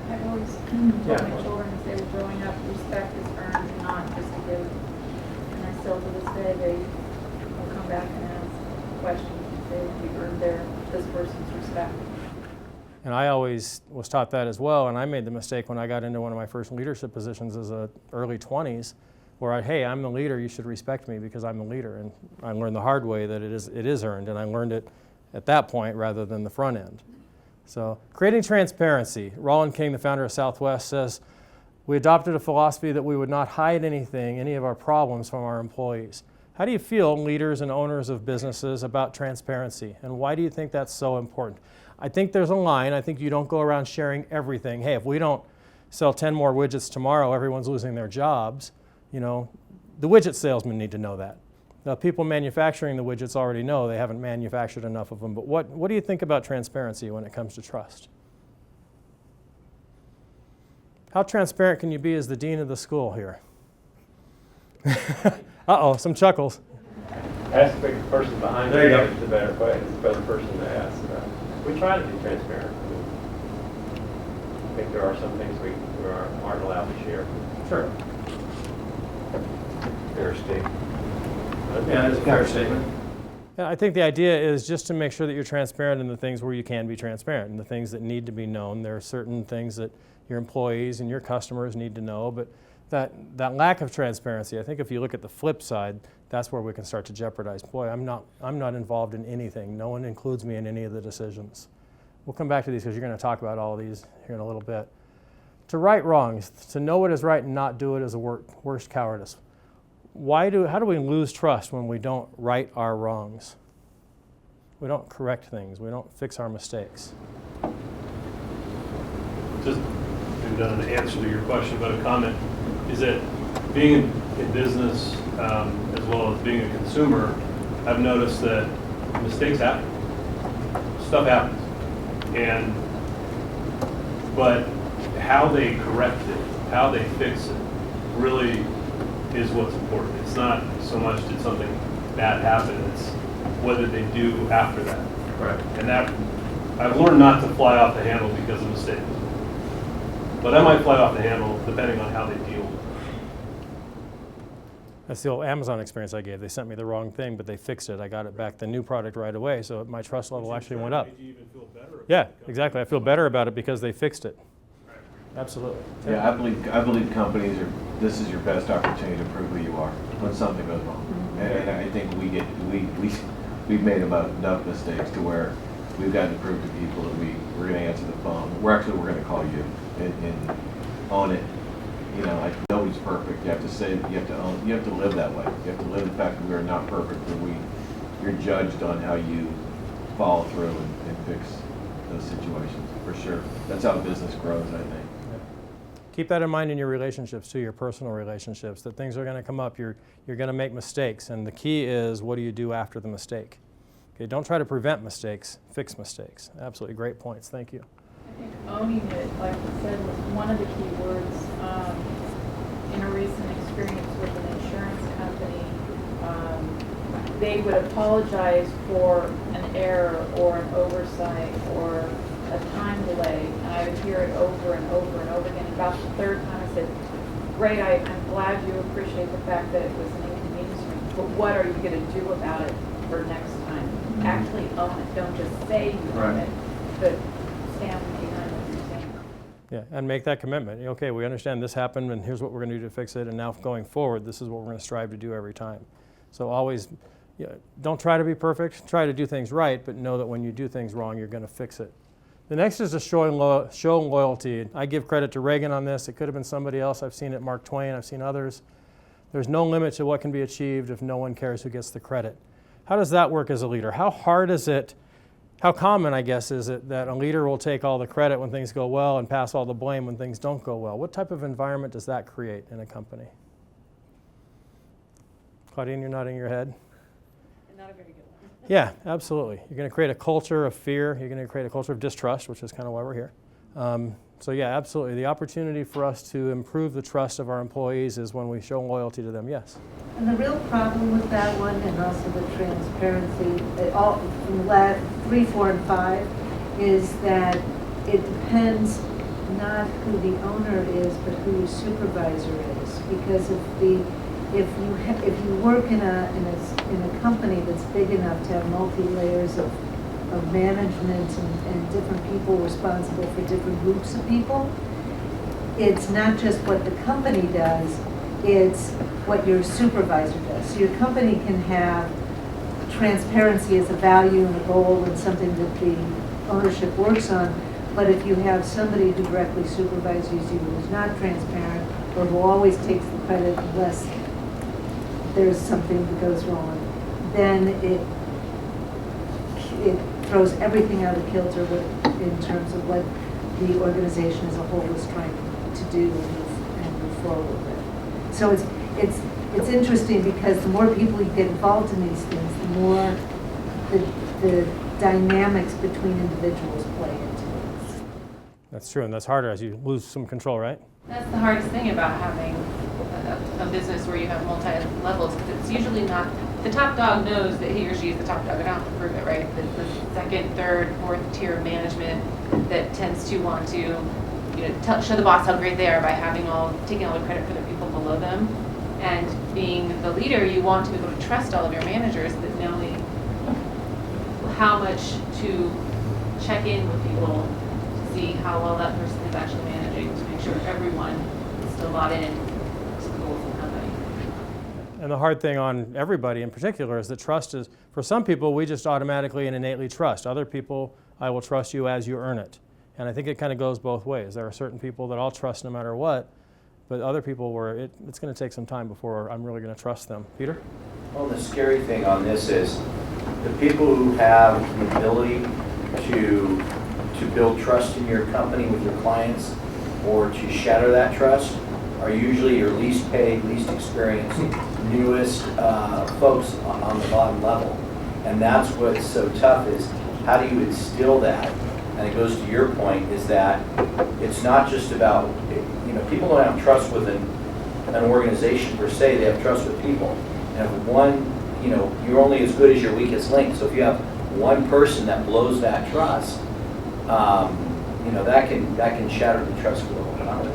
I've always told my children as they were growing up, respect is earned, not just given. And I still, to this day, they will come back and ask questions and say, we earned this person's respect. And I always was taught that as well, and I made the mistake when I got into one of my first leadership positions as a early 20s, where hey, I'm the leader, you should respect me because I'm the leader. And I learned the hard way that it is earned, and I learned it at that point rather than the front end. So creating transparency. Roland King, the founder of Southwest, says, we adopted a philosophy that we would not hide anything, any of our problems from our employees. How do you feel, leaders and owners of businesses, about transparency? And why do you think that's so important? I think there's a line. I think you don't go around sharing everything. Hey, if we don't sell 10 more widgets tomorrow, everyone's losing their jobs. The widget salesmen need to know that. The people manufacturing the widgets already know they haven't manufactured enough of them. But what do you think about transparency when it comes to trust? How transparent can you be as the dean of the school here? Uh-oh, some chuckles. Ask the person behind There you go. Is the better way. It's the better person to ask. We try to be transparent. I think there are some things we aren't allowed to share. Sure. Fair statement. Yeah, that's a fair statement. And I think the idea is just to make sure that you're transparent in the things where you can be transparent, and the things that need to be known. There are certain things that your employees and your customers need to know, but that lack of transparency, I think if you look at the flip side, that's where we can start to jeopardize. Boy, I'm not involved in anything. No one includes me in any of the decisions. We'll come back to these because you're going to talk about all of these here in a little bit. To right wrongs, to know what is right and not do it is a worst cowardice. How do we lose trust when we don't right our wrongs? We don't correct things. We don't fix our mistakes. Just an answer to your question, but a comment is that being in business as well as being a consumer, I've noticed that mistakes happen. Stuff happens. But how they correct it, how they fix it, really is what's important. It's not so much did something bad happen, it's what did they do after that. Right. And that, I've learned not to fly off the handle because of mistakes. But I might fly off the handle depending on how they deal with it. That's the old Amazon experience I gave. They sent me the wrong thing, but they fixed it. I got it back, the new product right away, so my trust level actually went up. Yeah, exactly. I feel better about it because they fixed it. Absolutely. Yeah, I believe companies this is your best opportunity to prove who you are when something goes wrong. And I think we've made enough mistakes to where we've got to prove to people that we're going to answer the phone. We're going to call you and own it. You know, like nobody's perfect. You have to say, you have to live that way. You have to live the fact that we are not perfect, but you're judged on how you follow through and fix those situations, for sure. That's how business grows, I think. Keep that in mind in your relationships too, your personal relationships, that things are going to come up. You're going to make mistakes, and the key is what do you do after the mistake? Okay, don't try to prevent mistakes, fix mistakes. Absolutely great points. Thank you. I think owning it, like you said, was one of the key words. In a recent experience with an insurance company, they would apologize for an error or an oversight or a time delay, and I would hear it over and over and over again. About the third time I said, great, I'm glad you appreciate the fact that it was an inconvenience for me, but what are you going to do about it for next time? Actually own it. Don't just say you own it, but stand behind what you're saying. Yeah, and make that commitment. Okay, we understand this happened, and here's what we're going to do to fix it, and now going forward, this is what we're going to strive to do every time. So always, don't try to be perfect. Try to do things right, but know that when you do things wrong, you're going to fix it. The next is to show loyalty. I give credit to Reagan on this. It could have been somebody else. I've seen it Mark Twain. I've seen others. There's no limit to what can be achieved if no one cares who gets the credit. How does that work as a leader? How hard is it, how common, I guess, is it that a leader will take all the credit when things go well and pass all the blame when things don't go well? What type of environment does that create in a company? Claudine, you're nodding your head. Not a very good one. Yeah, absolutely. You're going to create a culture of fear. You're going to create a culture of distrust, which is kind of why we're here. So yeah, absolutely. The opportunity for us to improve the trust of our employees is when we show loyalty to them, yes. And the real problem with that one, and also the transparency, all from 3, 4, and 5, is that it depends not who the owner is, but who your supervisor is. Because if you work in a company that's big enough to have multi-layers of management and different people responsible for different groups of people, it's not just what the company does, it's what your supervisor does. So your company can have transparency as a value and a goal and something that the ownership works on, but if you have somebody who directly supervises you who's not transparent or who always takes the credit unless there's something that goes wrong, then it throws everything out of kilter in terms of what the organization as a whole is trying to do and move forward with. So it's interesting because the more people you get involved in these things, the more the dynamics between individuals play into it. That's true, and that's harder as you lose some control, right? That's the hardest thing about having a business where you have multi-levels, because it's usually not, the top dog knows that he or she is the top dog. I don't have to prove it, right? The second, third, fourth tier management that tends to want to, show the boss how great they are by taking all the credit for the people below them. And being the leader, you want to be able to trust all of your managers that knowing how much to check in with people to see how well that person is actually managing, to make sure everyone is still bought in to the goals of the company. And the hard thing on everybody in particular is that trust is, for some people, we just automatically and innately trust. Other people, I will trust you as you earn it. And I think it kind of goes both ways. There are certain people that I'll trust no matter what, but other people where it's going to take some time before I'm really going to trust them. Peter? Well, the scary thing on this is the people who have the ability to build trust in your company with your clients or to shatter that trust are usually your least paid, least experienced, newest folks on the bottom level. And that's what's so tough is how do you instill that? And it goes to your point is that it's not just about, people don't have trust with an organization per se, they have trust with people. And if one, you're only as good as your weakest link. So if you have one person that blows that trust, that can shatter the trust for the whole company.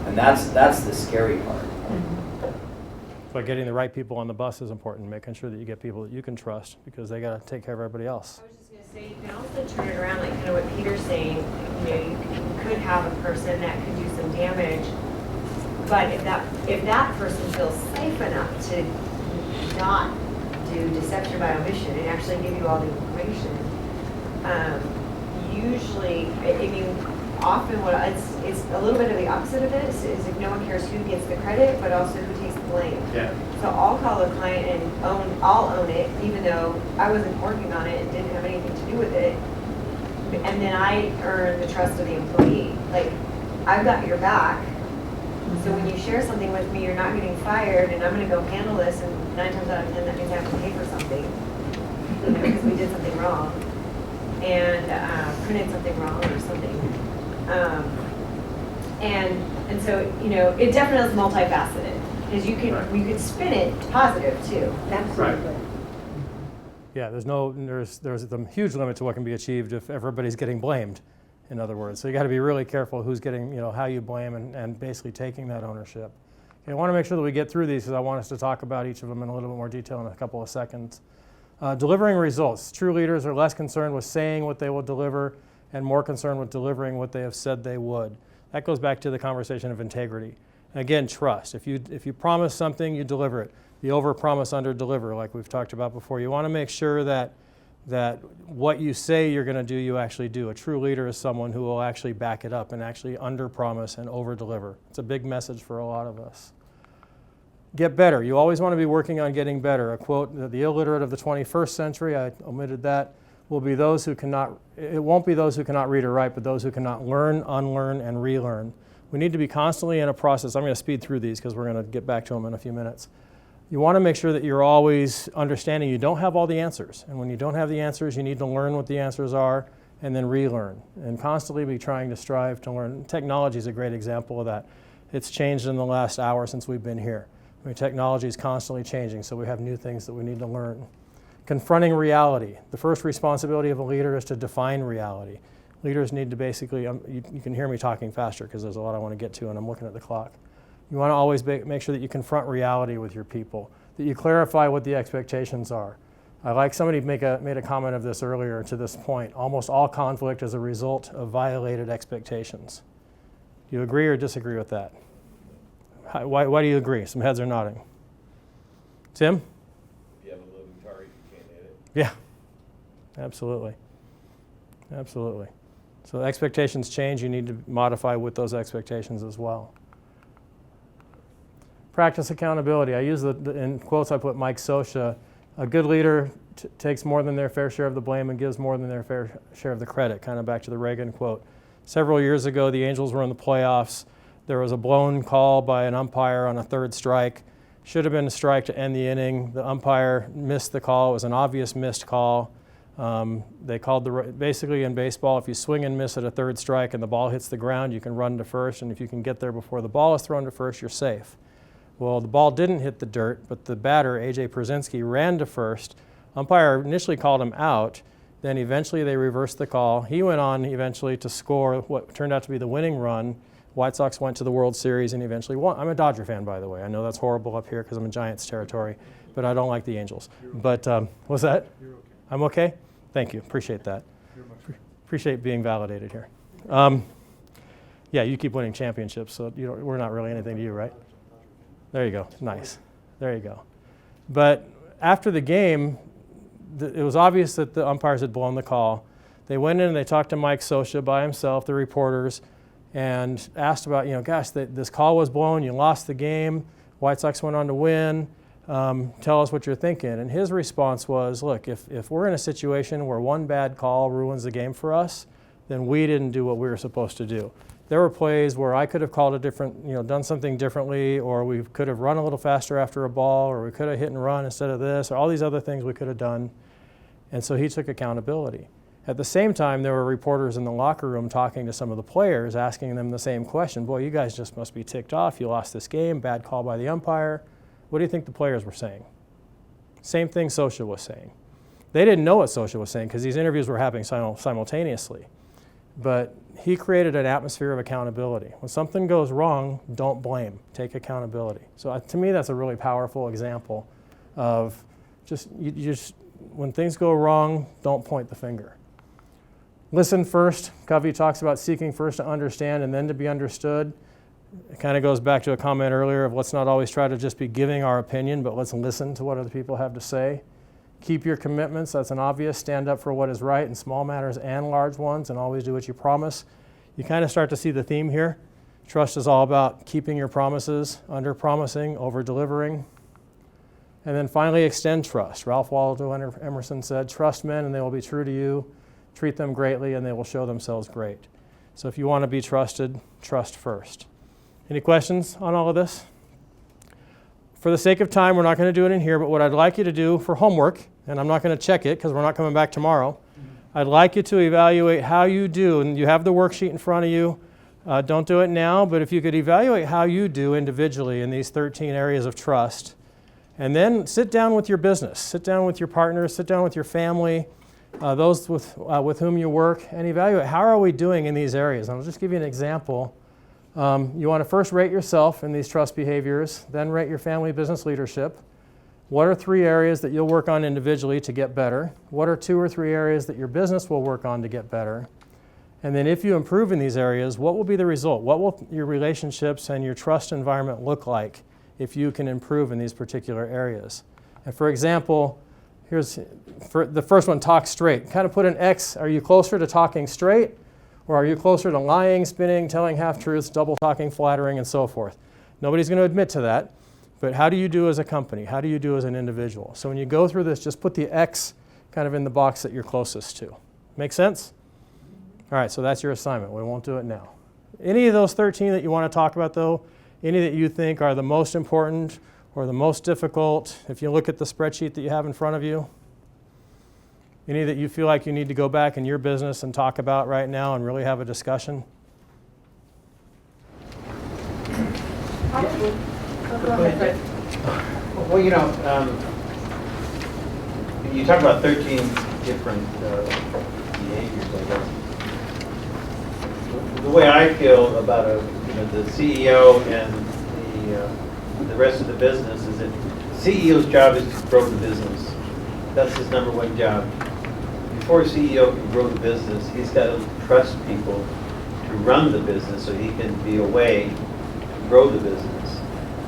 And that's the scary part. But getting the right people on the bus is important, making sure that you get people that you can trust because they got to take care of everybody else. I was just going to say, you can also turn it around, like kind of what Peter's saying, you could have a person that could do some damage, but if that person feels safe enough to not do deception by omission and actually give you all the information, usually, often it's a little bit of the opposite of this, is if no one cares who gets the credit, but also who takes the blame. Yeah. So I'll call a client and I'll own it, even though I wasn't working on it and didn't have anything to do with it. And then I earn the trust of the employee. Like, I've got your back. So when you share something with me, you're not getting fired, and I'm going to go handle this, and 9 times out of 10, that means I have to pay for something, because we did something wrong, and printed something wrong or something. And so, it definitely is multifaceted, because you could spin it positive too. Absolutely. Yeah, there's a huge limit to what can be achieved if everybody's getting blamed, in other words. So you got to be really careful who's getting, how you blame and basically taking that ownership. Okay, I want to make sure that we get through these because I want us to talk about each of them in a little bit more detail in a couple of seconds. Delivering results. True leaders are less concerned with saying what they will deliver and more concerned with delivering what they have said they would. That goes back to the conversation of integrity. And again, trust. If you promise something, you deliver it. The overpromise, underdeliver, like we've talked about before. You want to make sure that what you say you're going to do, you actually do. A true leader is someone who will actually back it up and actually underpromise and overdeliver. It's a big message for a lot of us. Get better. You always want to be working on getting better. A quote, the illiterate of the 21st century, I omitted that, will be those who cannot, it won't be those who cannot read or write, but those who cannot learn, unlearn, and relearn. We need to be constantly in a process. I'm going to speed through these because we're going to get back to them in a few minutes. You want to make sure that you're always understanding you don't have all the answers. And when you don't have the answers, you need to learn what the answers are and then relearn. And constantly be trying to strive to learn. Technology is a great example of that. It's changed in the last hour since we've been here. Technology is constantly changing, so we have new things that we need to learn. Confronting reality. The first responsibility of a leader is to define reality. Leaders need to basically, you can hear me talking faster because there's a lot I want to get to and I'm looking at the clock. You want to always make sure that you confront reality with your people, that you clarify what the expectations are. I like somebody made a comment of this earlier to this point. Almost all conflict is a result of violated expectations. Do you agree or disagree with that? Why do you agree? Some heads are nodding. Tim? If you have a moving target, you can't hit it. Yeah, absolutely. Absolutely. So expectations change, you need to modify with those expectations as well. Practice accountability. I use in quotes I put Mike Sosha. A good leader takes more than their fair share of the blame and gives more than their fair share of the credit, kind of back to the Reagan quote. Several years ago, the Angels were in the playoffs. There was a blown call by an umpire on a third strike. Should have been a strike to end the inning. The umpire missed the call. It was an obvious missed call. They called basically in baseball, if you swing and miss at a third strike and the ball hits the ground, you can run to first, and if you can get there before the ball is thrown to first, you're safe. Well, the ball didn't hit the dirt, but the batter, A.J. Przinsky, ran to first. Umpire initially called him out. Then eventually they reversed the call. He went on eventually to score what turned out to be the winning run. White Sox went to the World Series and eventually won. I'm a Dodger fan, by the way. I know that's horrible up here because I'm in Giants territory, but I don't like the Angels. But what's that? You're okay. I'm okay? Thank you, appreciate that. Appreciate being validated here. Yeah, you keep winning championships, so we're not really anything to you, right? There you go, nice. There you go. But after the game, it was obvious that the umpires had blown the call. They went in and they talked to Mike Scioscia by himself, the reporters, and asked about, gosh, this call was blown, you lost the game, White Sox went on to win, tell us what you're thinking. And his response was, look, if we're in a situation where one bad call ruins the game for us, then we didn't do what we were supposed to do. There were plays where I could have called a different, done something differently, or we could have run a little faster after a ball, or we could have hit and run instead of this, or all these other things we could have done. And so he took accountability. At the same time, there were reporters in the locker room talking to some of the players, asking them the same question. Boy, you guys just must be ticked off. You lost this game, bad call by the umpire. What do you think the players were saying? Same thing Scioscia was saying. They didn't know what Scioscia was saying because these interviews were happening simultaneously. But he created an atmosphere of accountability. When something goes wrong, don't blame, take accountability. So to me, that's a really powerful example of just when things go wrong, don't point the finger. Listen first. Covey talks about seeking first to understand and then to be understood. It kind of goes back to a comment earlier of let's not always try to just be giving our opinion, but let's listen to what other people have to say. Keep your commitments. That's an obvious. Stand up for what is right in small matters and large ones, and always do what you promise. You kind of start to see the theme here. Trust is all about keeping your promises, under-promising, over-delivering. And then finally, extend trust. Ralph Waldo Emerson said, trust men and they will be true to you. Treat them greatly and they will show themselves great. So if you want to be trusted, trust first. Any questions on all of this? For the sake of time, we're not going to do it in here, but what I'd like you to do for homework, and I'm not going to check it because we're not coming back tomorrow, I'd like you to evaluate how you do, and you have the worksheet in front of you. Don't do it now, but if you could evaluate how you do individually in these 13 areas of trust, and then sit down with your business, sit down with your partners, sit down with your family, those with whom you work, and evaluate how are we doing in these areas. And I'll just give you an example. You want to first rate yourself in these trust behaviors, then rate your family business leadership. What are 3 areas that you'll work on individually to get better? What are 2 or 3 areas that your business will work on to get better? And then if you improve in these areas, what will be the result? What will your relationships and your trust environment look like if you can improve in these particular areas? And for example, here's for the first one, talk straight. Kind of put an X. Are you closer to talking straight? Or are you closer to lying, spinning, telling half-truths, double talking, flattering, and so forth? Nobody's going to admit to that. But how do you do as a company? How do you do as an individual? So when you go through this, just put the X kind of in the box that you're closest to. Make sense? All right, so that's your assignment. We won't do it now. Any of those 13 that you want to talk about, though, any that you think are the most important or the most difficult, if you look at the spreadsheet that you have in front of you, any that you feel like you need to go back in your business and talk about right now and really have a discussion? Well, you talk about 13 different behaviors, I guess. The way I feel about the CEO and the rest of the business is that the CEO's job is to grow the business. That's his number one job. Before a CEO can grow the business, he's got to trust people to run the business so he can be away to grow the business.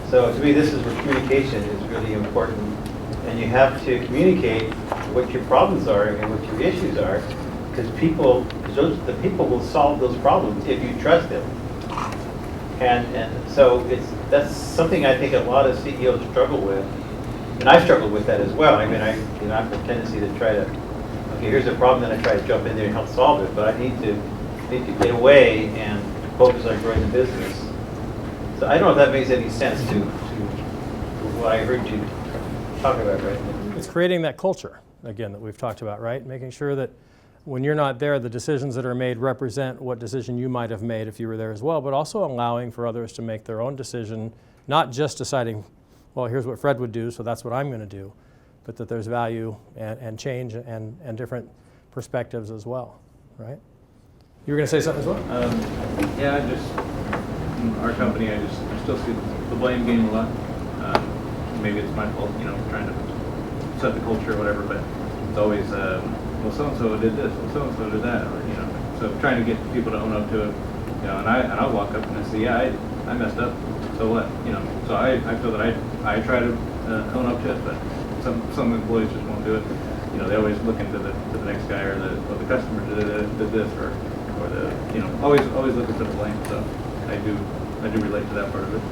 So to me, this is where communication is really important. And you have to communicate what your problems are and what your issues are, because the people will solve those problems if you trust them. And so that's something I think a lot of CEOs struggle with. And I struggle with that as well. I mean, I have a tendency to try to, okay, here's a problem, then I try to jump in there and help solve it. But I need to get away and focus on growing the business. So I don't know if that makes any sense to what I heard you talk about right now. It's creating that culture, again, that we've talked about, right? Making sure that when you're not there, the decisions that are made represent what decision you might have made if you were there as well, but also allowing for others to make their own decision, not just deciding, well, here's what Fred would do, so that's what I'm going to do, but that there's value and change and different perspectives as well, right? You were going to say something as well? Our company, I still see the blame game a lot. Maybe it's my fault, trying to set the culture or whatever, but it's always well, so-and-so did this, well, so-and-so did that, or, you know, so trying to get people to own up to it, you know, and I'll walk up and I say, yeah, I messed up, so what, you know, so I feel that I try to own up to it, but some employees just won't do it. You know, they always look into the next guy or the customer did this or the, you know, always looking for the blame, so I do relate to that part of it.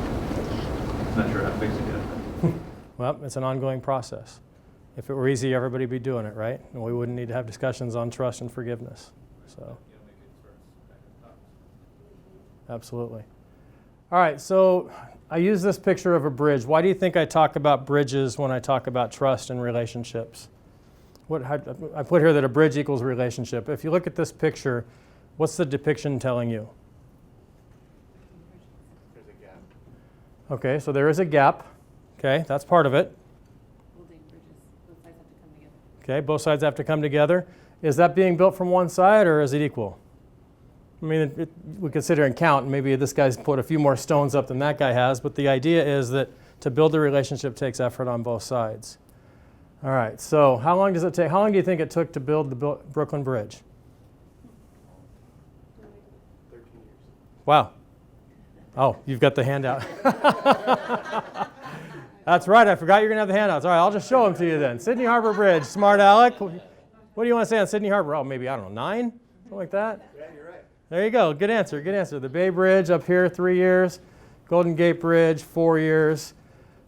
Not sure how to fix it yet. Well, it's an ongoing process. If it were easy, everybody would be doing it, right? And we wouldn't need to have discussions on trust and forgiveness. So, absolutely. All right, so I use this picture of a bridge. Why do you think I talk about bridges when I talk about trust and relationships? I put here that a bridge equals relationship. If you look at this picture, what's the depiction telling you? There's a gap. Okay, so there is a gap. Okay, that's part of it. Okay, both sides have to come together. Is that being built from one side or is it equal? I mean, we could sit here and count, and maybe this guy's put a few more stones up than that guy has, but the idea is that to build a relationship takes effort on both sides. All right, so how long does it take? How long do you think it took to build the Brooklyn Bridge? 13 years. Wow. Oh, you've got the handout. That's right, I forgot you're going to have the handouts. All right, I'll just show them to you then. Sydney Harbor Bridge, smart Alec. What do you want to say on Sydney Harbor? Oh, maybe, I don't know, 9? Something like that? Yeah, you're right. There you go, good answer, good answer. The Bay Bridge up here, 3 years. Golden Gate Bridge, 4 years.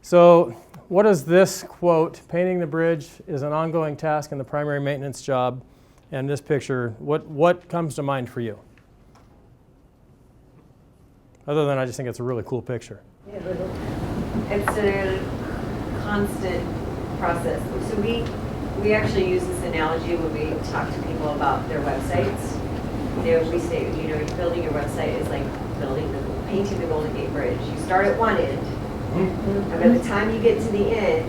So what is this quote? Painting the bridge is an ongoing task and the primary maintenance job. And this picture, what comes to mind for you? Other than I just think it's a really cool picture. Yeah, it's a constant process. So we actually use this analogy when we talk to people about their websites. You know, we say, you know, building your website is like painting the Golden Gate Bridge. You start at one end, and by the time you get to the end,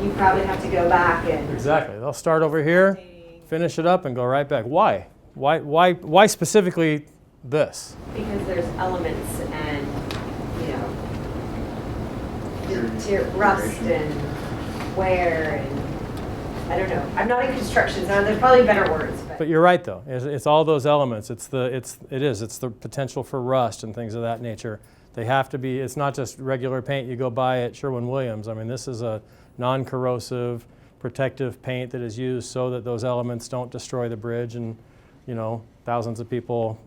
you probably have to go back and... Exactly. They'll start over here, finish it up, and go right back. Why? Why specifically this? Because there's elements and, you know, rust and wear and I don't know. I'm not in construction, so there's probably better words. But you're right, though. It's all those elements. It's the potential for rust and things of that nature. They have to be. It's not just regular paint you go buy at Sherwin-Williams. I mean, this is a non-corrosive, protective paint that is used so that those elements don't destroy the bridge, and you know, thousands of people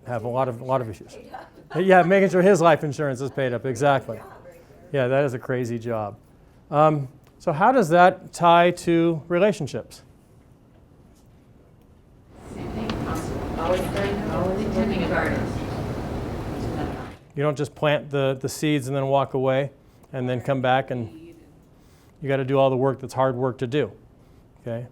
have a lot of issues. Yeah, making sure his life insurance is paid up. Exactly. Yeah, that is a crazy job. So how does that tie to relationships? Same thing, always tending a garden. You don't just plant the seeds and then walk away and then come back, and you got to do all the work that's hard work to do. Okay?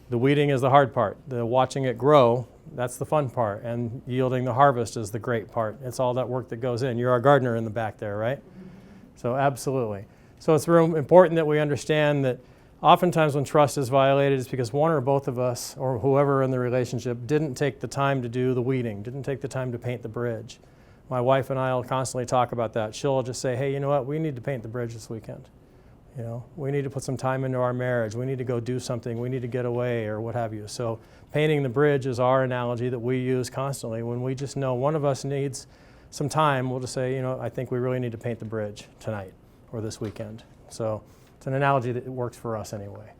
The weeding is the hard part. The watching it grow, that's the fun part, and yielding the harvest is the great part. It's all that work that goes in. You're our gardener in the back there, right? So absolutely. So it's real important that we understand that oftentimes when trust is violated, it's because one or both of us, or whoever in the relationship, didn't take the time to do the weeding, didn't take the time to paint the bridge. My wife and I will constantly talk about that. She'll just say, hey, you know what, we need to paint the bridge this weekend. You know, we need to put some time into our marriage. We need to go do something. We need to get away or what have you. So painting the bridge is our analogy that we use constantly. When we just know one of us needs some time, we'll just say, you know, I think we really need to paint the bridge tonight or this weekend. So it's an analogy that works for us anyway.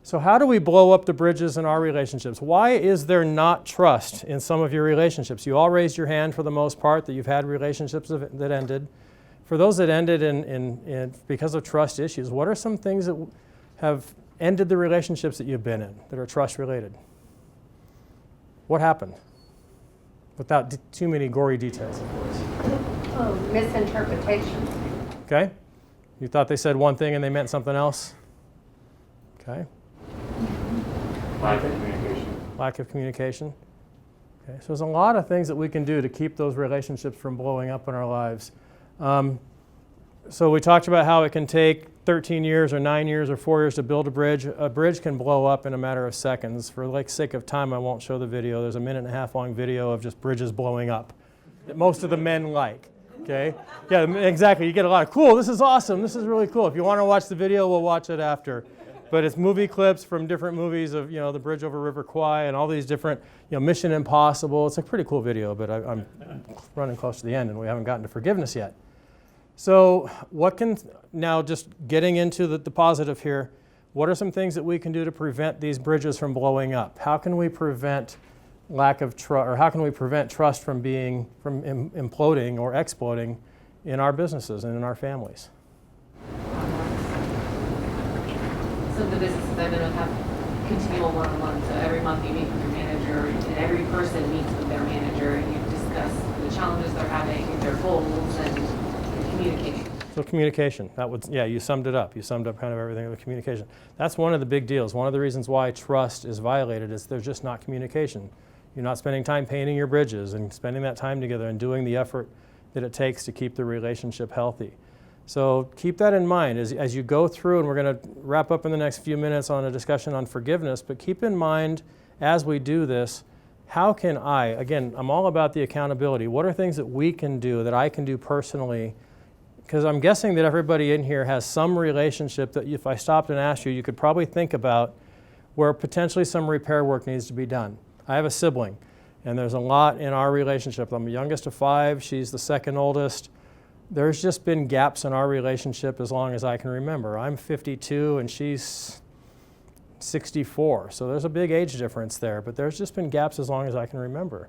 So how do we blow up the bridges in our relationships? Why is there not trust in some of your relationships? You all raised your hand for the most part that you've had relationships that ended. For those that ended in because of trust issues, what are some things that have ended the relationships that you've been in that are trust related? What happened? Without too many gory details, of course. Misinterpretation. Okay. You thought they said one thing and they meant something else? Okay. Lack of communication. Lack of communication. Okay. So there's a lot of things that we can do to keep those relationships from blowing up in our lives. So we talked about how it can take 13 years or 9 years or 4 years to build a bridge. A bridge can blow up in a matter of seconds. For the sake of time, I won't show the video. There's a 1.5-minute long video of just bridges blowing up that most of the men like. Okay? Yeah, exactly. You get a lot of, cool, this is awesome, this is really cool. If you want to watch the video, we'll watch it after. But it's movie clips from different movies of, the bridge over River Kwai and all these different, Mission Impossible. It's a pretty cool video, but I'm running close to the end and we haven't gotten to forgiveness yet. So now just getting into the positive here, what are some things that we can do to prevent these bridges from blowing up? How can we prevent lack of trust, or how can we prevent trust from imploding or exploding in our businesses and in our families? Some of the businesses I've been with have continual one-on-one, so every month you meet with your manager, and every person meets with their manager, and you discuss the challenges they're having, their goals, and communicating. So communication, you summed it up. You summed up kind of everything with communication. That's one of the big deals. One of the reasons why trust is violated is there's just not communication. You're not spending time painting your bridges and spending that time together and doing the effort that it takes to keep the relationship healthy. So keep that in mind as you go through, and we're going to wrap up in the next few minutes on a discussion on forgiveness, but keep in mind as we do this, how can I'm all about the accountability. What are things that we can do, that I can do personally? Because I'm guessing that everybody in here has some relationship that if I stopped and asked you, you could probably think about where potentially some repair work needs to be done. I have a sibling, and there's a lot in our relationship. I'm the youngest of 5, she's the second oldest. There's just been gaps in our relationship as long as I can remember. I'm 52 and she's 64, so there's a big age difference there, but there's just been gaps as long as I can remember.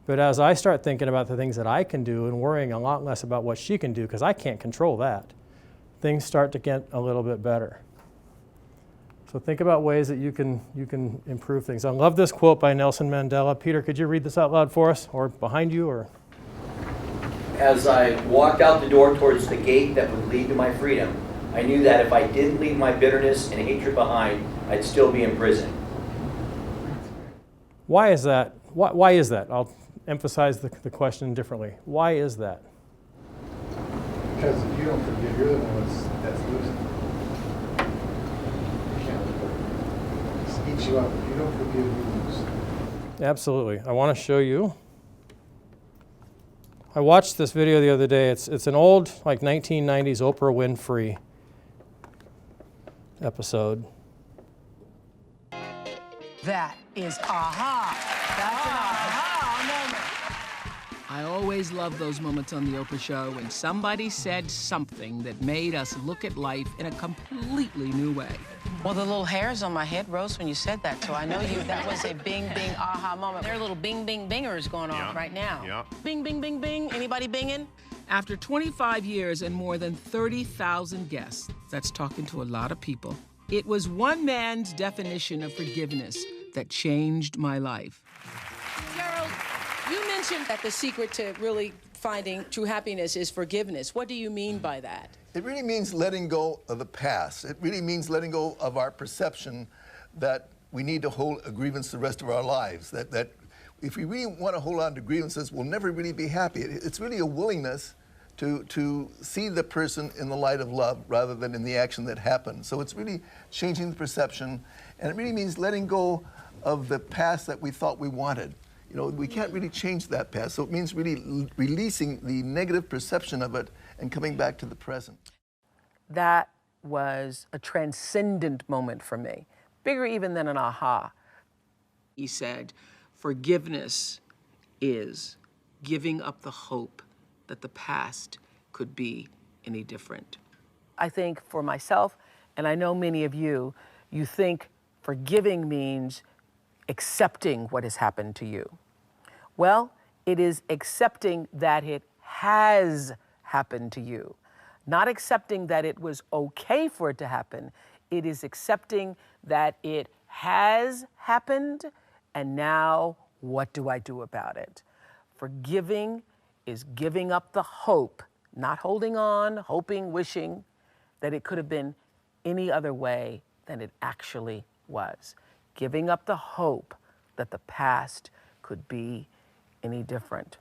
But as I start thinking about the things that I can do and worrying a lot less about what she can do, because I can't control that, things start to get a little bit better. So think about ways that you can improve things. I love this quote by Nelson Mandela. Peter, could you read this out loud for us, or behind you, or? As I walked out the door towards the gate that would lead to my freedom, I knew that if I didn't leave my bitterness and hatred behind, I'd still be in prison. Why is that? Why is that? I'll emphasize the question differently. Why is that? Because if you don't forgive, you're the one that's losing. You can't live it. It eats you up. If you don't forgive, you lose. Absolutely. I want to show you. I watched this video the other day. It's an old, 1990s Oprah Winfrey episode. That is aha. That's an aha moment. I always love those moments on the Oprah Show when somebody said something that made us look at life in a completely new way. Well, the little hairs on my head rose when you said that, so I know that was a bing, bing, aha moment. There are little bing, bing, bingers going on right now. Yeah. Bing, bing, bing, bing. Anybody binging? After 25 years and more than 30,000 guests, that's talking to a lot of people, it was one man's definition of forgiveness that changed my life. Gerald, you mentioned that the secret to really finding true happiness is forgiveness. What do you mean by that? It really means letting go of the past. It really means letting go of our perception that we need to hold a grievance the rest of our lives, that if we really want to hold on to grievances, we'll never really be happy. It's really a willingness to see the person in the light of love rather than in the action that happened. So it's really changing the perception, and it really means letting go of the past that we thought we wanted. We can't really change that past, so it means really releasing the negative perception of it and coming back to the present. That was a transcendent moment for me, bigger even than an aha. He said, forgiveness is giving up the hope that the past could be any different. I think for myself, and I know many of you, you think forgiving means accepting what has happened to you. Well, it is accepting that it has happened to you. Not accepting that it was okay for it to happen. It is accepting that it has happened, and now what do I do about it? Forgiving is giving up the hope, not holding on, hoping, wishing that it could have been any other way than it actually was. Giving up the hope that the past could be any different.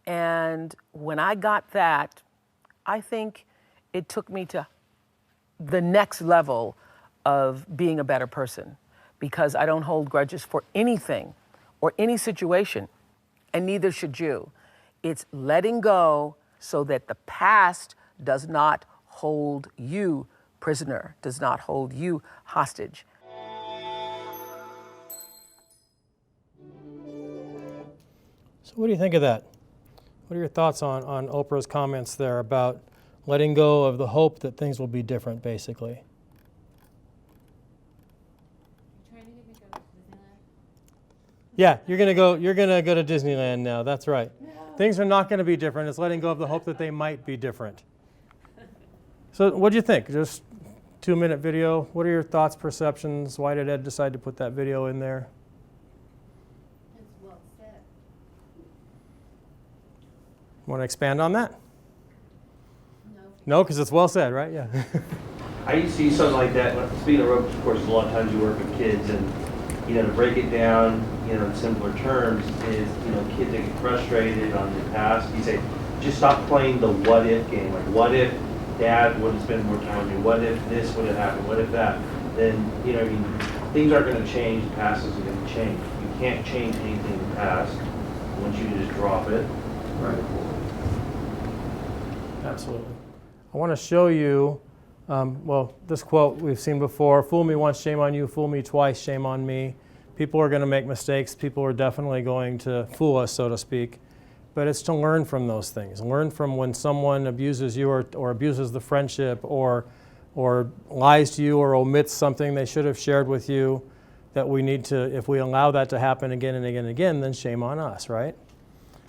And when I got that, I think it took me to the next level of being a better person, because I don't hold grudges for anything or any situation, and neither should you. It's letting go so that the past does not hold you prisoner, does not hold you hostage. So what do you think of that? What are your thoughts on Oprah's comments there about letting go of the hope that things will be different, basically? Yeah, you're gonna go to Disneyland now. That's right. No. Things are not going to be different. It's letting go of the hope that they might be different. So, what do you think? Just 2-minute video. What are your thoughts, perceptions? Why did Ed decide to put that video in there? It's well said. Want to expand on that? No. No, because it's well said, right? Yeah. I see something like that. Speaking of ropes, of course, a lot of times you work with kids, and to break it down, in simpler terms, is kids that get frustrated on the past. You say, just stop playing the what if game. Like, what if Dad would have spent more time with me? What if this would have happened? What if that? Then things aren't going to change. The past isn't going to change. You can't change anything in the past. I want you to just drop it. Right. Absolutely. I want to show you. This quote we've seen before: "Fool me once, shame on you. Fool me twice, shame on me." People are going to make mistakes. People are definitely going to fool us, so to speak. But it's to learn from those things. Learn from when someone abuses you or abuses the friendship or lies to you or omits something they should have shared with you, that we need to, if we allow that to happen again and again and again, then shame on us, right?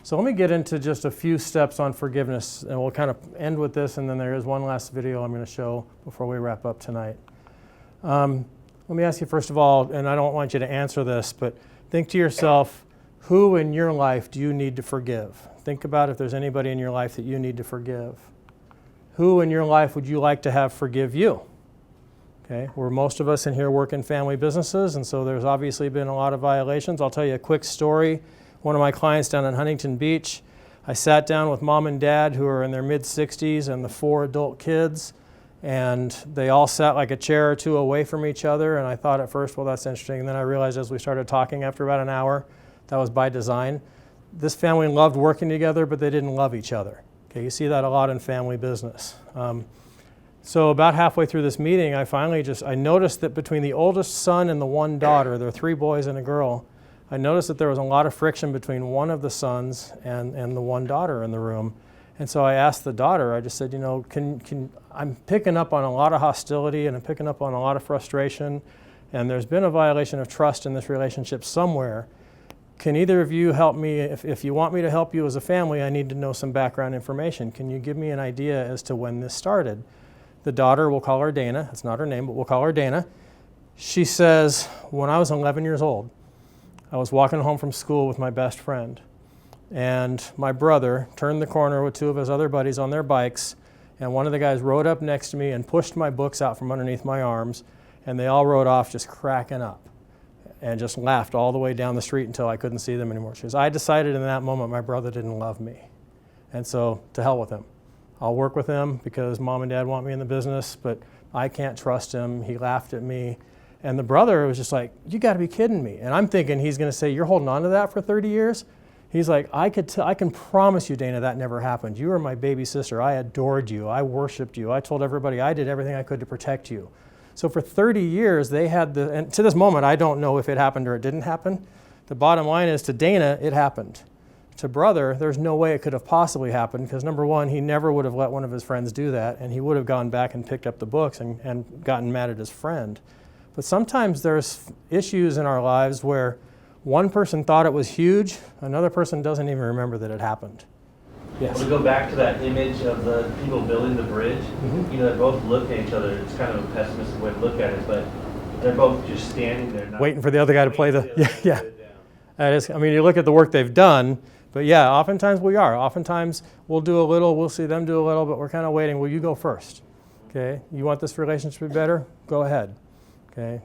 So let me get into just a few steps on forgiveness, and we'll kind of end with this, and then there is one last video I'm going to show before we wrap up tonight. Let me ask you first of all, and I don't want you to answer this, but think to yourself, who in your life do you need to forgive? Think about if there's anybody in your life that you need to forgive. Who in your life would you like to have forgive you? Okay, where most of us in here work in family businesses, and so there's obviously been a lot of violations. I'll tell you a quick story. One of my clients down in Huntington Beach, I sat down with mom and dad who are in their mid-60s and the 4 adult kids, and they all sat like a chair or two away from each other, and I thought at first, well, that's interesting, and then I realized as we started talking after about an hour, that was by design. This family loved working together, but they didn't love each other. Okay, you see that a lot in family business. So about halfway through this meeting, I noticed that between the oldest son and the one daughter, there are 3 boys and a girl, I noticed that there was a lot of friction between one of the sons and the one daughter in the room. And so I asked the daughter, I just said, I'm picking up on a lot of hostility and I'm picking up on a lot of frustration, and there's been a violation of trust in this relationship somewhere. Can either of you help me? If you want me to help you as a family, I need to know some background information. Can you give me an idea as to when this started? The daughter, we'll call her Dana. That's not her name, but we'll call her Dana. She says, when I was 11 years old, I was walking home from school with my best friend, and my brother turned the corner with 2 of his other buddies on their bikes, and one of the guys rode up next to me and pushed my books out from underneath my arms, and they all rode off just cracking up and just laughed all the way down the street until I couldn't see them anymore. She goes, I decided in that moment my brother didn't love me, and so to hell with him. I'll work with him because mom and dad want me in the business, but I can't trust him. He laughed at me. And the brother was just like, you got to be kidding me. And I'm thinking he's going to say, you're holding on to that for 30 years? He's like, I can promise you, Dana, that never happened. You were my baby sister. I adored you. I worshiped you. I told everybody I did everything I could to protect you. So for 30 years, they had and to this moment, I don't know if it happened or it didn't happen. The bottom line is, to Dana, it happened. To brother, there's no way it could have possibly happened, because number one, he never would have let one of his friends do that, and he would have gone back and picked up the books and gotten mad at his friend. But sometimes there's issues in our lives where one person thought it was huge, another person doesn't even remember that it happened. Yes? Well, to go back to that image of the people building the bridge, they're both looking at each other. It's kind of a pessimistic way to look at it, but they're both just standing there. Waiting for the other guy to play the, yeah. That is, you look at the work they've done, but yeah, oftentimes we are. Oftentimes we'll do a little, we'll see them do a little, but we're kind of waiting. Well, you go first, okay? You want this relationship to be better? Go ahead. Okay,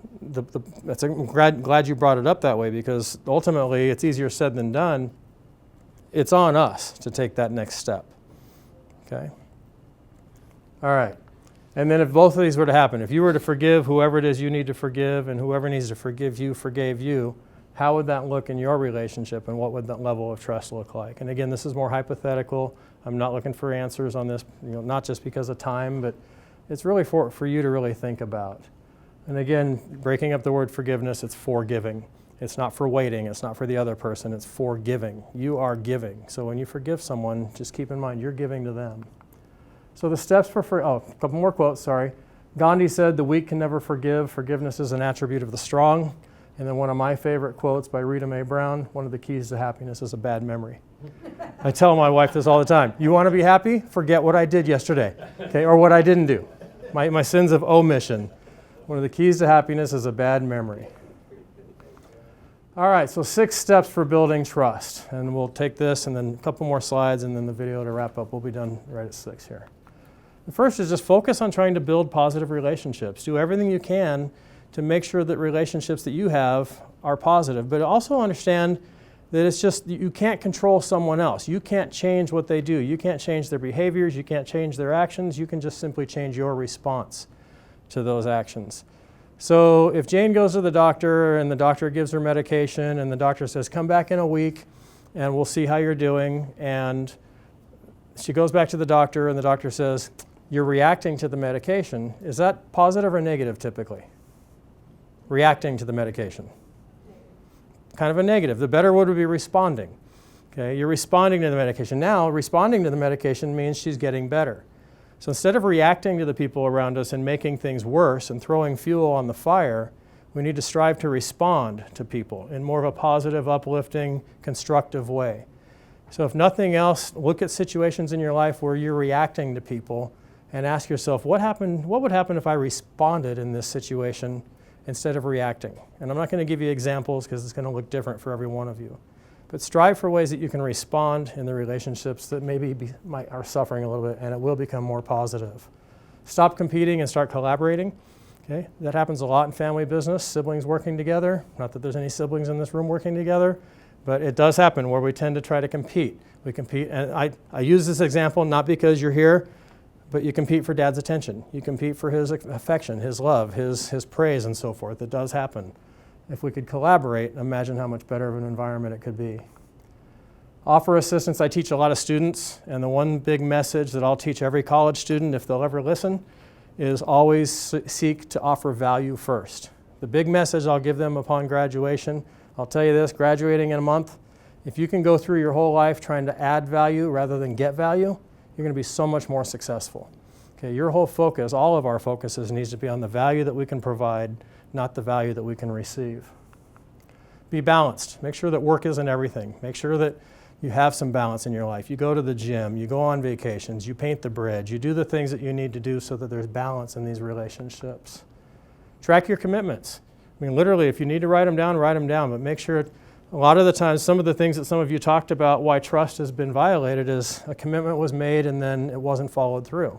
I'm glad you brought it up that way, because ultimately it's easier said than done. It's on us to take that next step. Okay? All right. And then if both of these were to happen, if you were to forgive whoever it is you need to forgive, and whoever needs to forgive you forgave you, how would that look in your relationship, and what would that level of trust look like? And again, this is more hypothetical. I'm not looking for answers on this, not just because of time, but it's really for you to really think about. And again, breaking up the word forgiveness, it's forgiving. It's not for waiting, it's not for the other person, it's for giving. You are giving. So when you forgive someone, just keep in mind you're giving to them. So the steps a couple more quotes, sorry. Gandhi said, "The weak can never forgive. Forgiveness is an attribute of the strong." And then one of my favorite quotes by Rita Mae Brown, "One of the keys to happiness is a bad memory." I tell my wife this all the time. You want to be happy? Forget what I did yesterday, okay, or what I didn't do. My sins of omission. One of the keys to happiness is a bad memory. All right, so 6 steps for building trust. And we'll take this and then a couple more slides and then the video to wrap up. We'll be done right at 6 here. The first is just focus on trying to build positive relationships. Do everything you can to make sure that relationships that you have are positive, but also understand that it's just, you can't control someone else. You can't change what they do. You can't change their behaviors. You can't change their actions. You can just simply change your response to those actions. So if Jane goes to the doctor and the doctor gives her medication and the doctor says, "Come back in a week and we'll see how you're doing," and she goes back to the doctor and the doctor says, "You're reacting to the medication," is that positive or negative typically? Reacting to the medication. Kind of a negative. The better word would be responding. Okay, you're responding to the medication. Now, responding to the medication means she's getting better. So instead of reacting to the people around us and making things worse and throwing fuel on the fire, we need to strive to respond to people in more of a positive, uplifting, constructive way. So if nothing else, look at situations in your life where you're reacting to people and ask yourself, what would happen if I responded in this situation instead of reacting? And I'm not going to give you examples because it's going to look different for every one of you. But strive for ways that you can respond in the relationships that maybe are suffering a little bit, and it will become more positive. Stop competing and start collaborating. Okay? That happens a lot in family business, siblings working together. Not that there's any siblings in this room working together, but it does happen where we tend to try to compete. We compete, and I use this example not because you're here, but you compete for Dad's attention. You compete for his affection, his love, his praise, and so forth. It does happen. If we could collaborate, imagine how much better of an environment it could be. Offer assistance. I teach a lot of students, and the one big message that I'll teach every college student, if they'll ever listen, is always seek to offer value first. The big message I'll give them upon graduation, I'll tell you this, graduating in a month, if you can go through your whole life trying to add value rather than get value, you're going to be so much more successful. Okay, your whole focus, all of our focuses needs to be on the value that we can provide, not the value that we can receive. Be balanced. Make sure that work isn't everything. Make sure that you have some balance in your life. You go to the gym, you go on vacations, you paint the bridge, you do the things that you need to do so that there's balance in these relationships. Track your commitments. I mean, literally, if you need to write them down, but make sure, a lot of the times, some of the things that some of you talked about why trust has been violated is a commitment was made and then it wasn't followed through.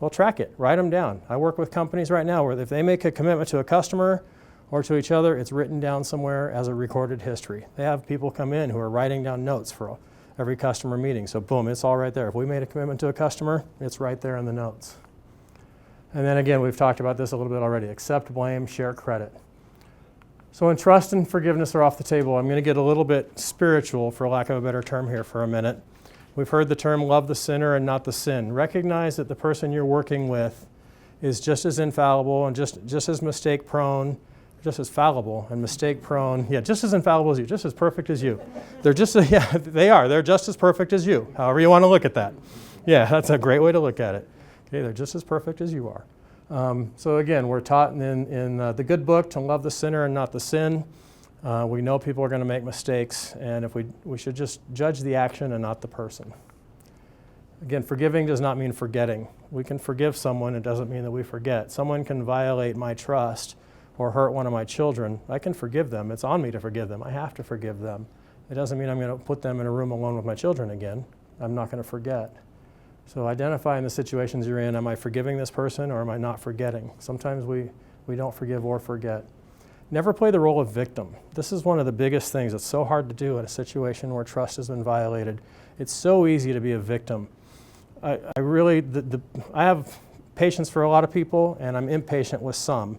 Well, track it, write them down. I work with companies right now where if they make a commitment to a customer or to each other, it's written down somewhere as a recorded history. They have people come in who are writing down notes for every customer meeting. So boom, it's all right there. If we made a commitment to a customer, it's right there in the notes. And then again, we've talked about this a little bit already. Accept blame, share credit. So when trust and forgiveness are off the table, I'm going to get a little bit spiritual, for lack of a better term here for a minute. We've heard the term love the sinner and not the sin. Recognize that the person you're working with is just as infallible and just as mistake prone, just as fallible and mistake prone. Yeah, just as infallible as you, just as perfect as you. They're just, they are. They're just as perfect as you, however you want to look at that. Yeah, that's a great way to look at it. Okay, they're just as perfect as you are. So again, we're taught in the good book to love the sinner and not the sin. We know people are going to make mistakes, and if we should just judge the action and not the person. Again, forgiving does not mean forgetting. We can forgive someone, it doesn't mean that we forget. Someone can violate my trust or hurt one of my children. I can forgive them. It's on me to forgive them. I have to forgive them. It doesn't mean I'm going to put them in a room alone with my children again. I'm not going to forget. So identifying the situations you're in, am I forgiving this person or am I not forgetting? Sometimes we don't forgive or forget. Never play the role of victim. This is one of the biggest things. It's so hard to do in a situation where trust has been violated. It's so easy to be a victim. I have patience for a lot of people, and I'm impatient with some.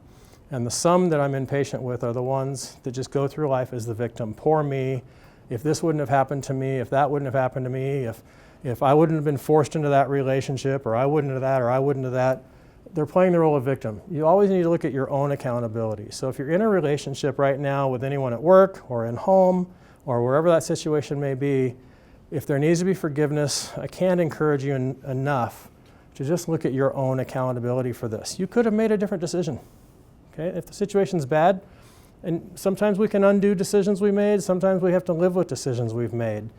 And the some that I'm impatient with are the ones that just go through life as the victim. Poor me. If this wouldn't have happened to me, if that wouldn't have happened to me, if I wouldn't have been forced into that relationship, or I wouldn't have that, or I wouldn't have that. they're playing the role of victim. You always need to look at your own accountability. So if you're in a relationship right now with anyone at work or in home or wherever that situation may be, if there needs to be forgiveness, I can't encourage you enough to just look at your own accountability for this. You could have made a different decision. Okay? If the situation's bad, and sometimes we can undo decisions we made, sometimes we have to live with decisions we've made.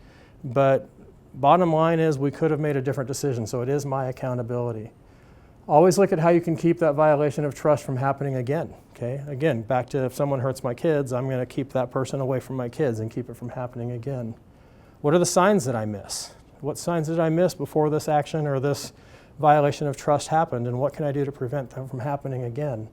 But bottom line is we could have made a different decision, so it is my accountability. Always look at how you can keep that violation of trust from happening again. Okay? Again, back to if someone hurts my kids, I'm going to keep that person away from my kids and keep it from happening again. What are the signs that I miss? What signs did I miss before this action or this violation of trust happened, and what can I do to prevent them from happening again?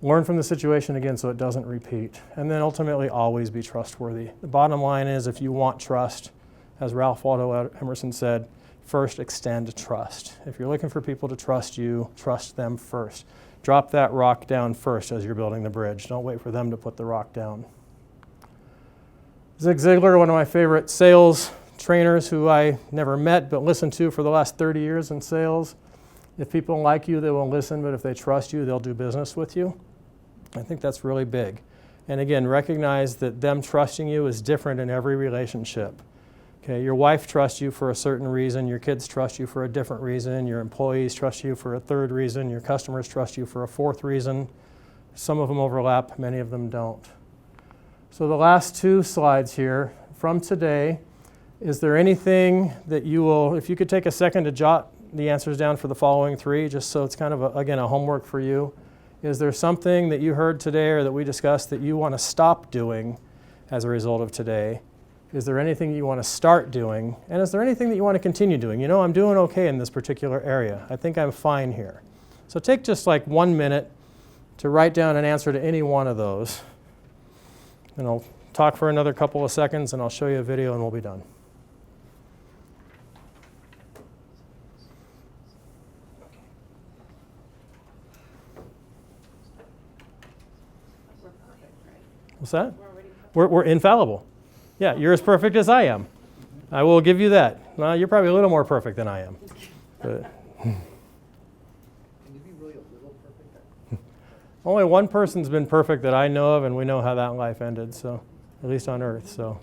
Learn from the situation again so it doesn't repeat. And then ultimately always be trustworthy. The bottom line is if you want trust, as Ralph Waldo Emerson said, first extend trust. If you're looking for people to trust you, trust them first. Drop that rock down first as you're building the bridge. Don't wait for them to put the rock down. Zig Ziglar, one of my favorite sales trainers who I never met but listened to for the last 30 years in sales. If people like you, they will listen, but if they trust you, they'll do business with you. I think that's really big. And again, recognize that them trusting you is different in every relationship. Okay, your wife trusts you for a certain reason, your kids trust you for a different reason, your employees trust you for a third reason, your customers trust you for a fourth reason. Some of them overlap, many of them don't. So the last two slides here from today, is there anything that you will, if you could take a second to jot the answers down for the following three, just so it's kind of, again, a homework for you. Is there something that you heard today or that we discussed that you want to stop doing as a result of today? Is there anything you want to start doing? And is there anything that you want to continue doing? You know, I'm doing okay in this particular area. I think I'm fine here. So take just like 1 minute to write down an answer to any one of those. And I'll talk for another couple of seconds and I'll show you a video and we'll be done. What's that? We're infallible. Yeah, you're as perfect as I am. I will give you that. Well, you're probably a little more perfect than I am. But Can you be really a little perfect? only one person's been perfect that I know of, and we know how that life ended, so at least on earth. So, all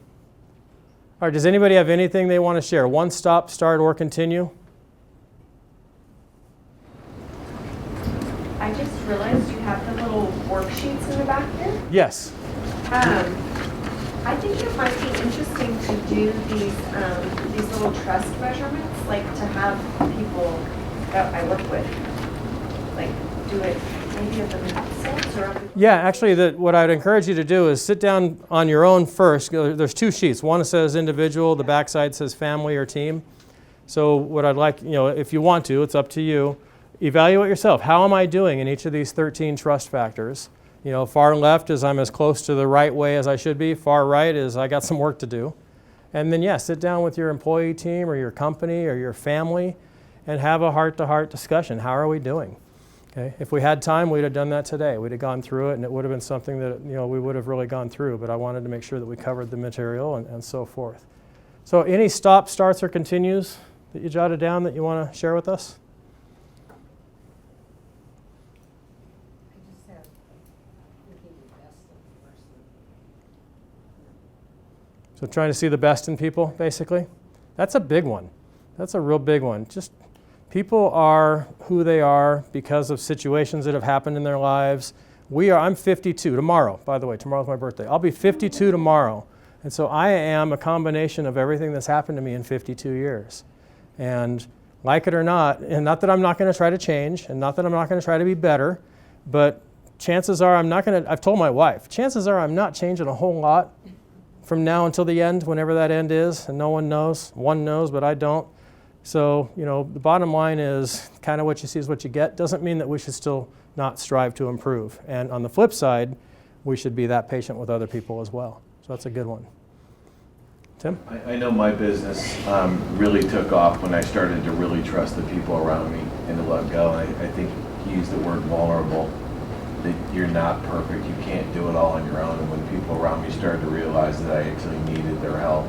right, does anybody have anything they want to share? One, stop, start, or continue? I just realized you have the little worksheets in the back here. Yes. I think it might be interesting to do these little trust measurements, like to have people that I work with, like do it maybe of themselves or. Yeah, actually, what I'd encourage you to do is sit down on your own first. There's two sheets. One says individual, the backside says family or team. So what I'd like, if you want to, it's up to you. Evaluate yourself. How am I doing in each of these 13 trust factors? Far left is I'm as close to the right way as I should be. Far right is I got some work to do. And then, sit down with your employee team or your company or your family and have a heart-to-heart discussion. How are we doing? Okay. If we had time, we'd have done that today. We'd have gone through it, and it would have been something that we would have really gone through. But I wanted to make sure that we covered the material and so forth. So any stops, starts, or continues that you jotted down that you want to share with us? So trying to see the best in people, basically. That's a big one. That's a real big one. Just people are who they are because of situations that have happened in their lives. I'm 52 tomorrow, by the way. Tomorrow's my birthday. I'll be 52 tomorrow. And so I am a combination of everything that's happened to me in 52 years. And like it or not, and not that I'm not going to try to change, and not that I'm not going to try to be better, but chances are I've told my wife, chances are I'm not changing a whole lot from now until the end, whenever that end is, and no one knows. One knows, but I don't. So, the bottom line is kind of what you see is what you get. Doesn't mean that we should still not strive to improve. And on the flip side, we should be that patient with other people as well. So that's a good one. Tim? I know my business really took off when I started to really trust the people around me and to let go. And I think you used the word vulnerable. That you're not perfect, you can't do it all on your own. And when people around me started to realize that I actually needed their help,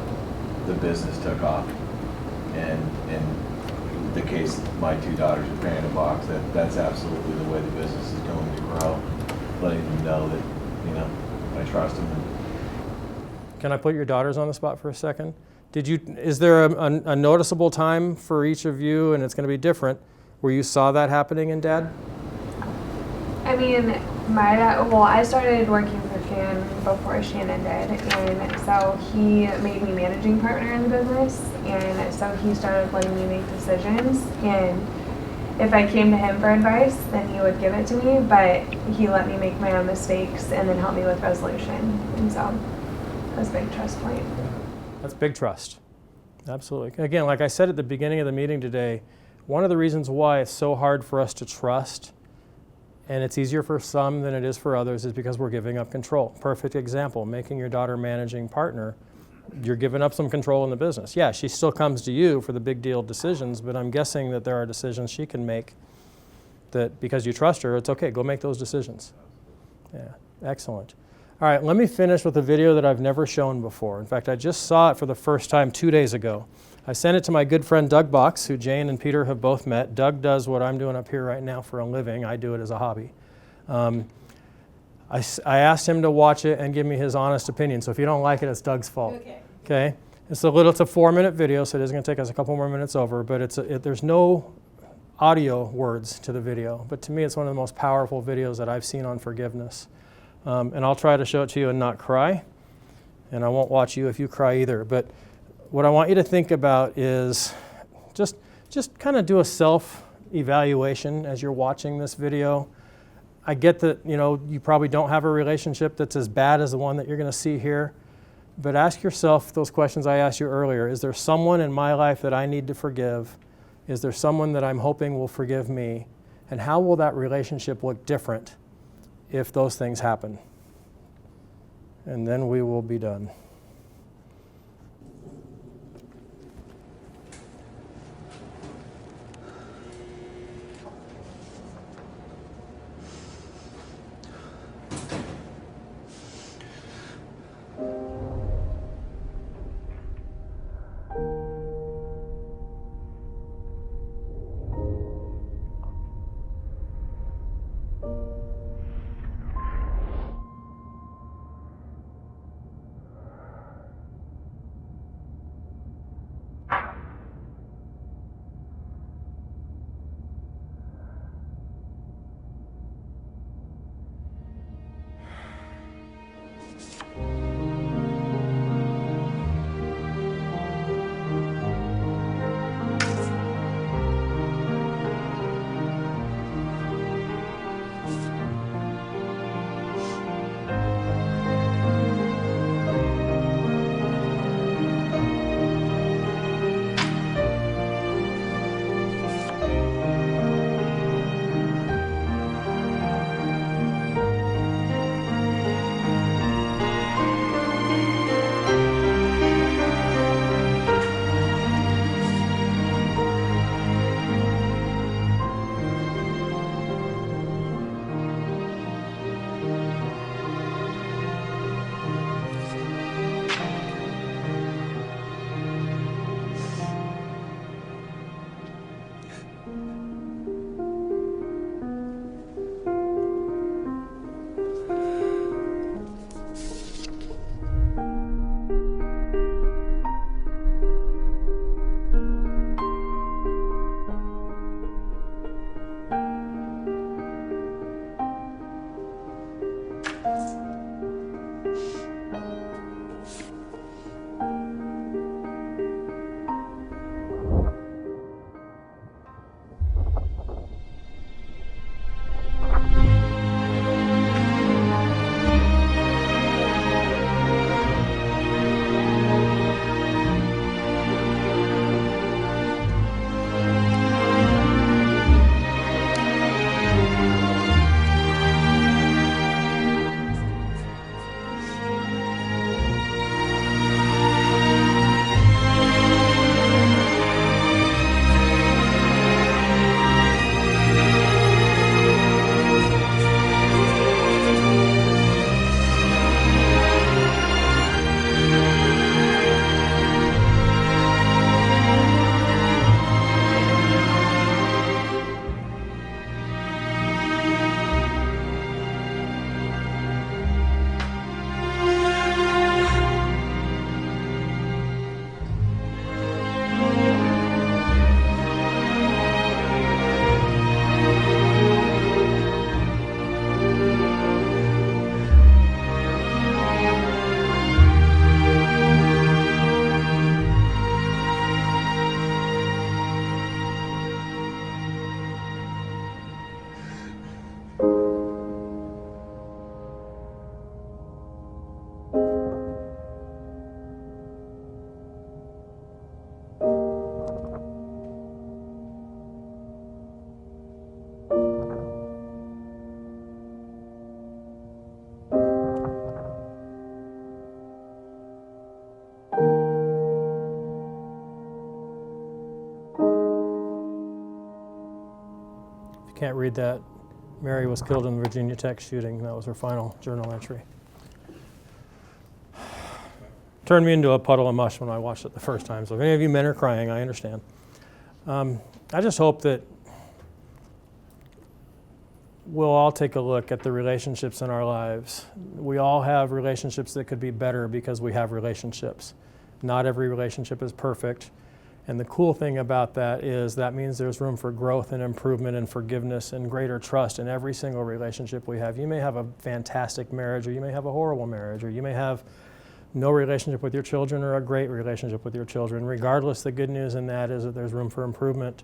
the business took off. And the case, my 2 daughters are paying a box, that's absolutely the way the business is going to grow. Letting them know that, you know, I trust them. Can I put your daughters on the spot for a second? Is there a noticeable time for each of you, and it's going to be different, where you saw that happening in Dad? I mean, my dad, well, I started working for Jan before Shannon did, and so he made me managing partner in the business, and so he started letting me make decisions, and if I came to him for advice, then he would give it to me, but he let me make my own mistakes and then help me with resolution, and so that's a big trust point. That's big trust. Absolutely. Again, like I said at the beginning of the meeting today, one of the reasons why it's so hard for us to trust, and it's easier for some than it is for others, is because we're giving up control. Perfect example, making your daughter managing partner. You're giving up some control in the business. Yeah, she still comes to you for the big deal decisions, but I'm guessing that there are decisions she can make that because you trust her, it's okay, go make those decisions. Yeah, excellent. All right, let me finish with a video that I've never shown before. In fact, I just saw it for the first time 2 days ago. I sent it to my good friend Doug Box, who Jane and Peter have both met. Doug does what I'm doing up here right now for a living. I do it as a hobby. I asked him to watch it and give me his honest opinion. So if you don't like it, it's Doug's fault. Okay? It's a 4-minute video, so it is going to take us a couple more minutes over, but there's no audio words to the video. But to me, it's one of the most powerful videos that I've seen on forgiveness. And I'll try to show it to you and not cry. And I won't watch you if you cry either. But what I want you to think about is just kind of do a self-evaluation as you're watching this video. I get that, you probably don't have a relationship that's as bad as the one that you're going to see here. But ask yourself those questions I asked you earlier. Is there someone in my life that I need to forgive? Is there someone that I'm hoping will forgive me? And how will that relationship look different if those things happen? And then we will be done. can't read that. Mary was killed in the Virginia Tech shooting. That was her final journal entry. Turned me into a puddle of mush when I watched it the first time. So if any of you men are crying, I understand. I just hope that we'll all take a look at the relationships in our lives. We all have relationships that could be better because we have relationships. Not every relationship is perfect. And the cool thing about that is that means there's room for growth and improvement and forgiveness and greater trust in every single relationship we have. You may have a fantastic marriage, or you may have a horrible marriage, or you may have no relationship with your children or a great relationship with your children. Regardless, the good news in that is that there's room for improvement.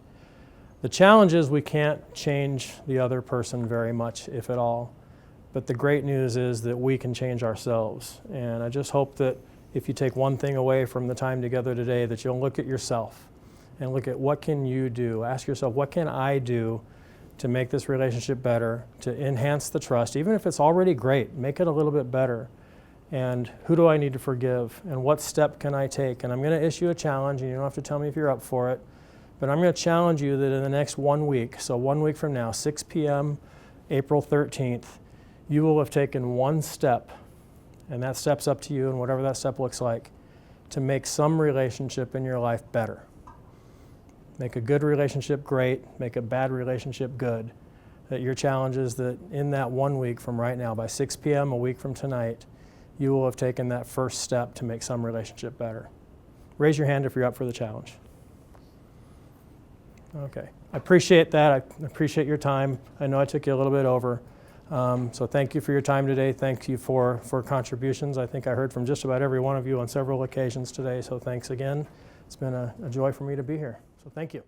The challenge is we can't change the other person very much, if at all. But the great news is that we can change ourselves. And I just hope that if you take one thing away from the time together today, that you'll look at yourself and look at what can you do. Ask yourself, what can I do to make this relationship better, to enhance the trust, even if it's already great, make it a little bit better. And who do I need to forgive? And what step can I take? And I'm going to issue a challenge, and you don't have to tell me if you're up for it, but I'm going to challenge you that in the next 1 week, so 1 week from now, 6 p.m., April 13th, you will have taken one step, and that step's up to you, and whatever that step looks like, to make some relationship in your life better. Make a good relationship great, make a bad relationship good. That your challenge is that in that 1 week from right now, by 6 p.m. a week from tonight, you will have taken that first step to make some relationship better. Raise your hand if you're up for the challenge. Okay. I appreciate that. I appreciate your time. I know I took you a little bit over. So thank you for your time today. Thank you for contributions. I think I heard from just about every one of you on several occasions today, so thanks again. It's been a joy for me to be here. So thank you.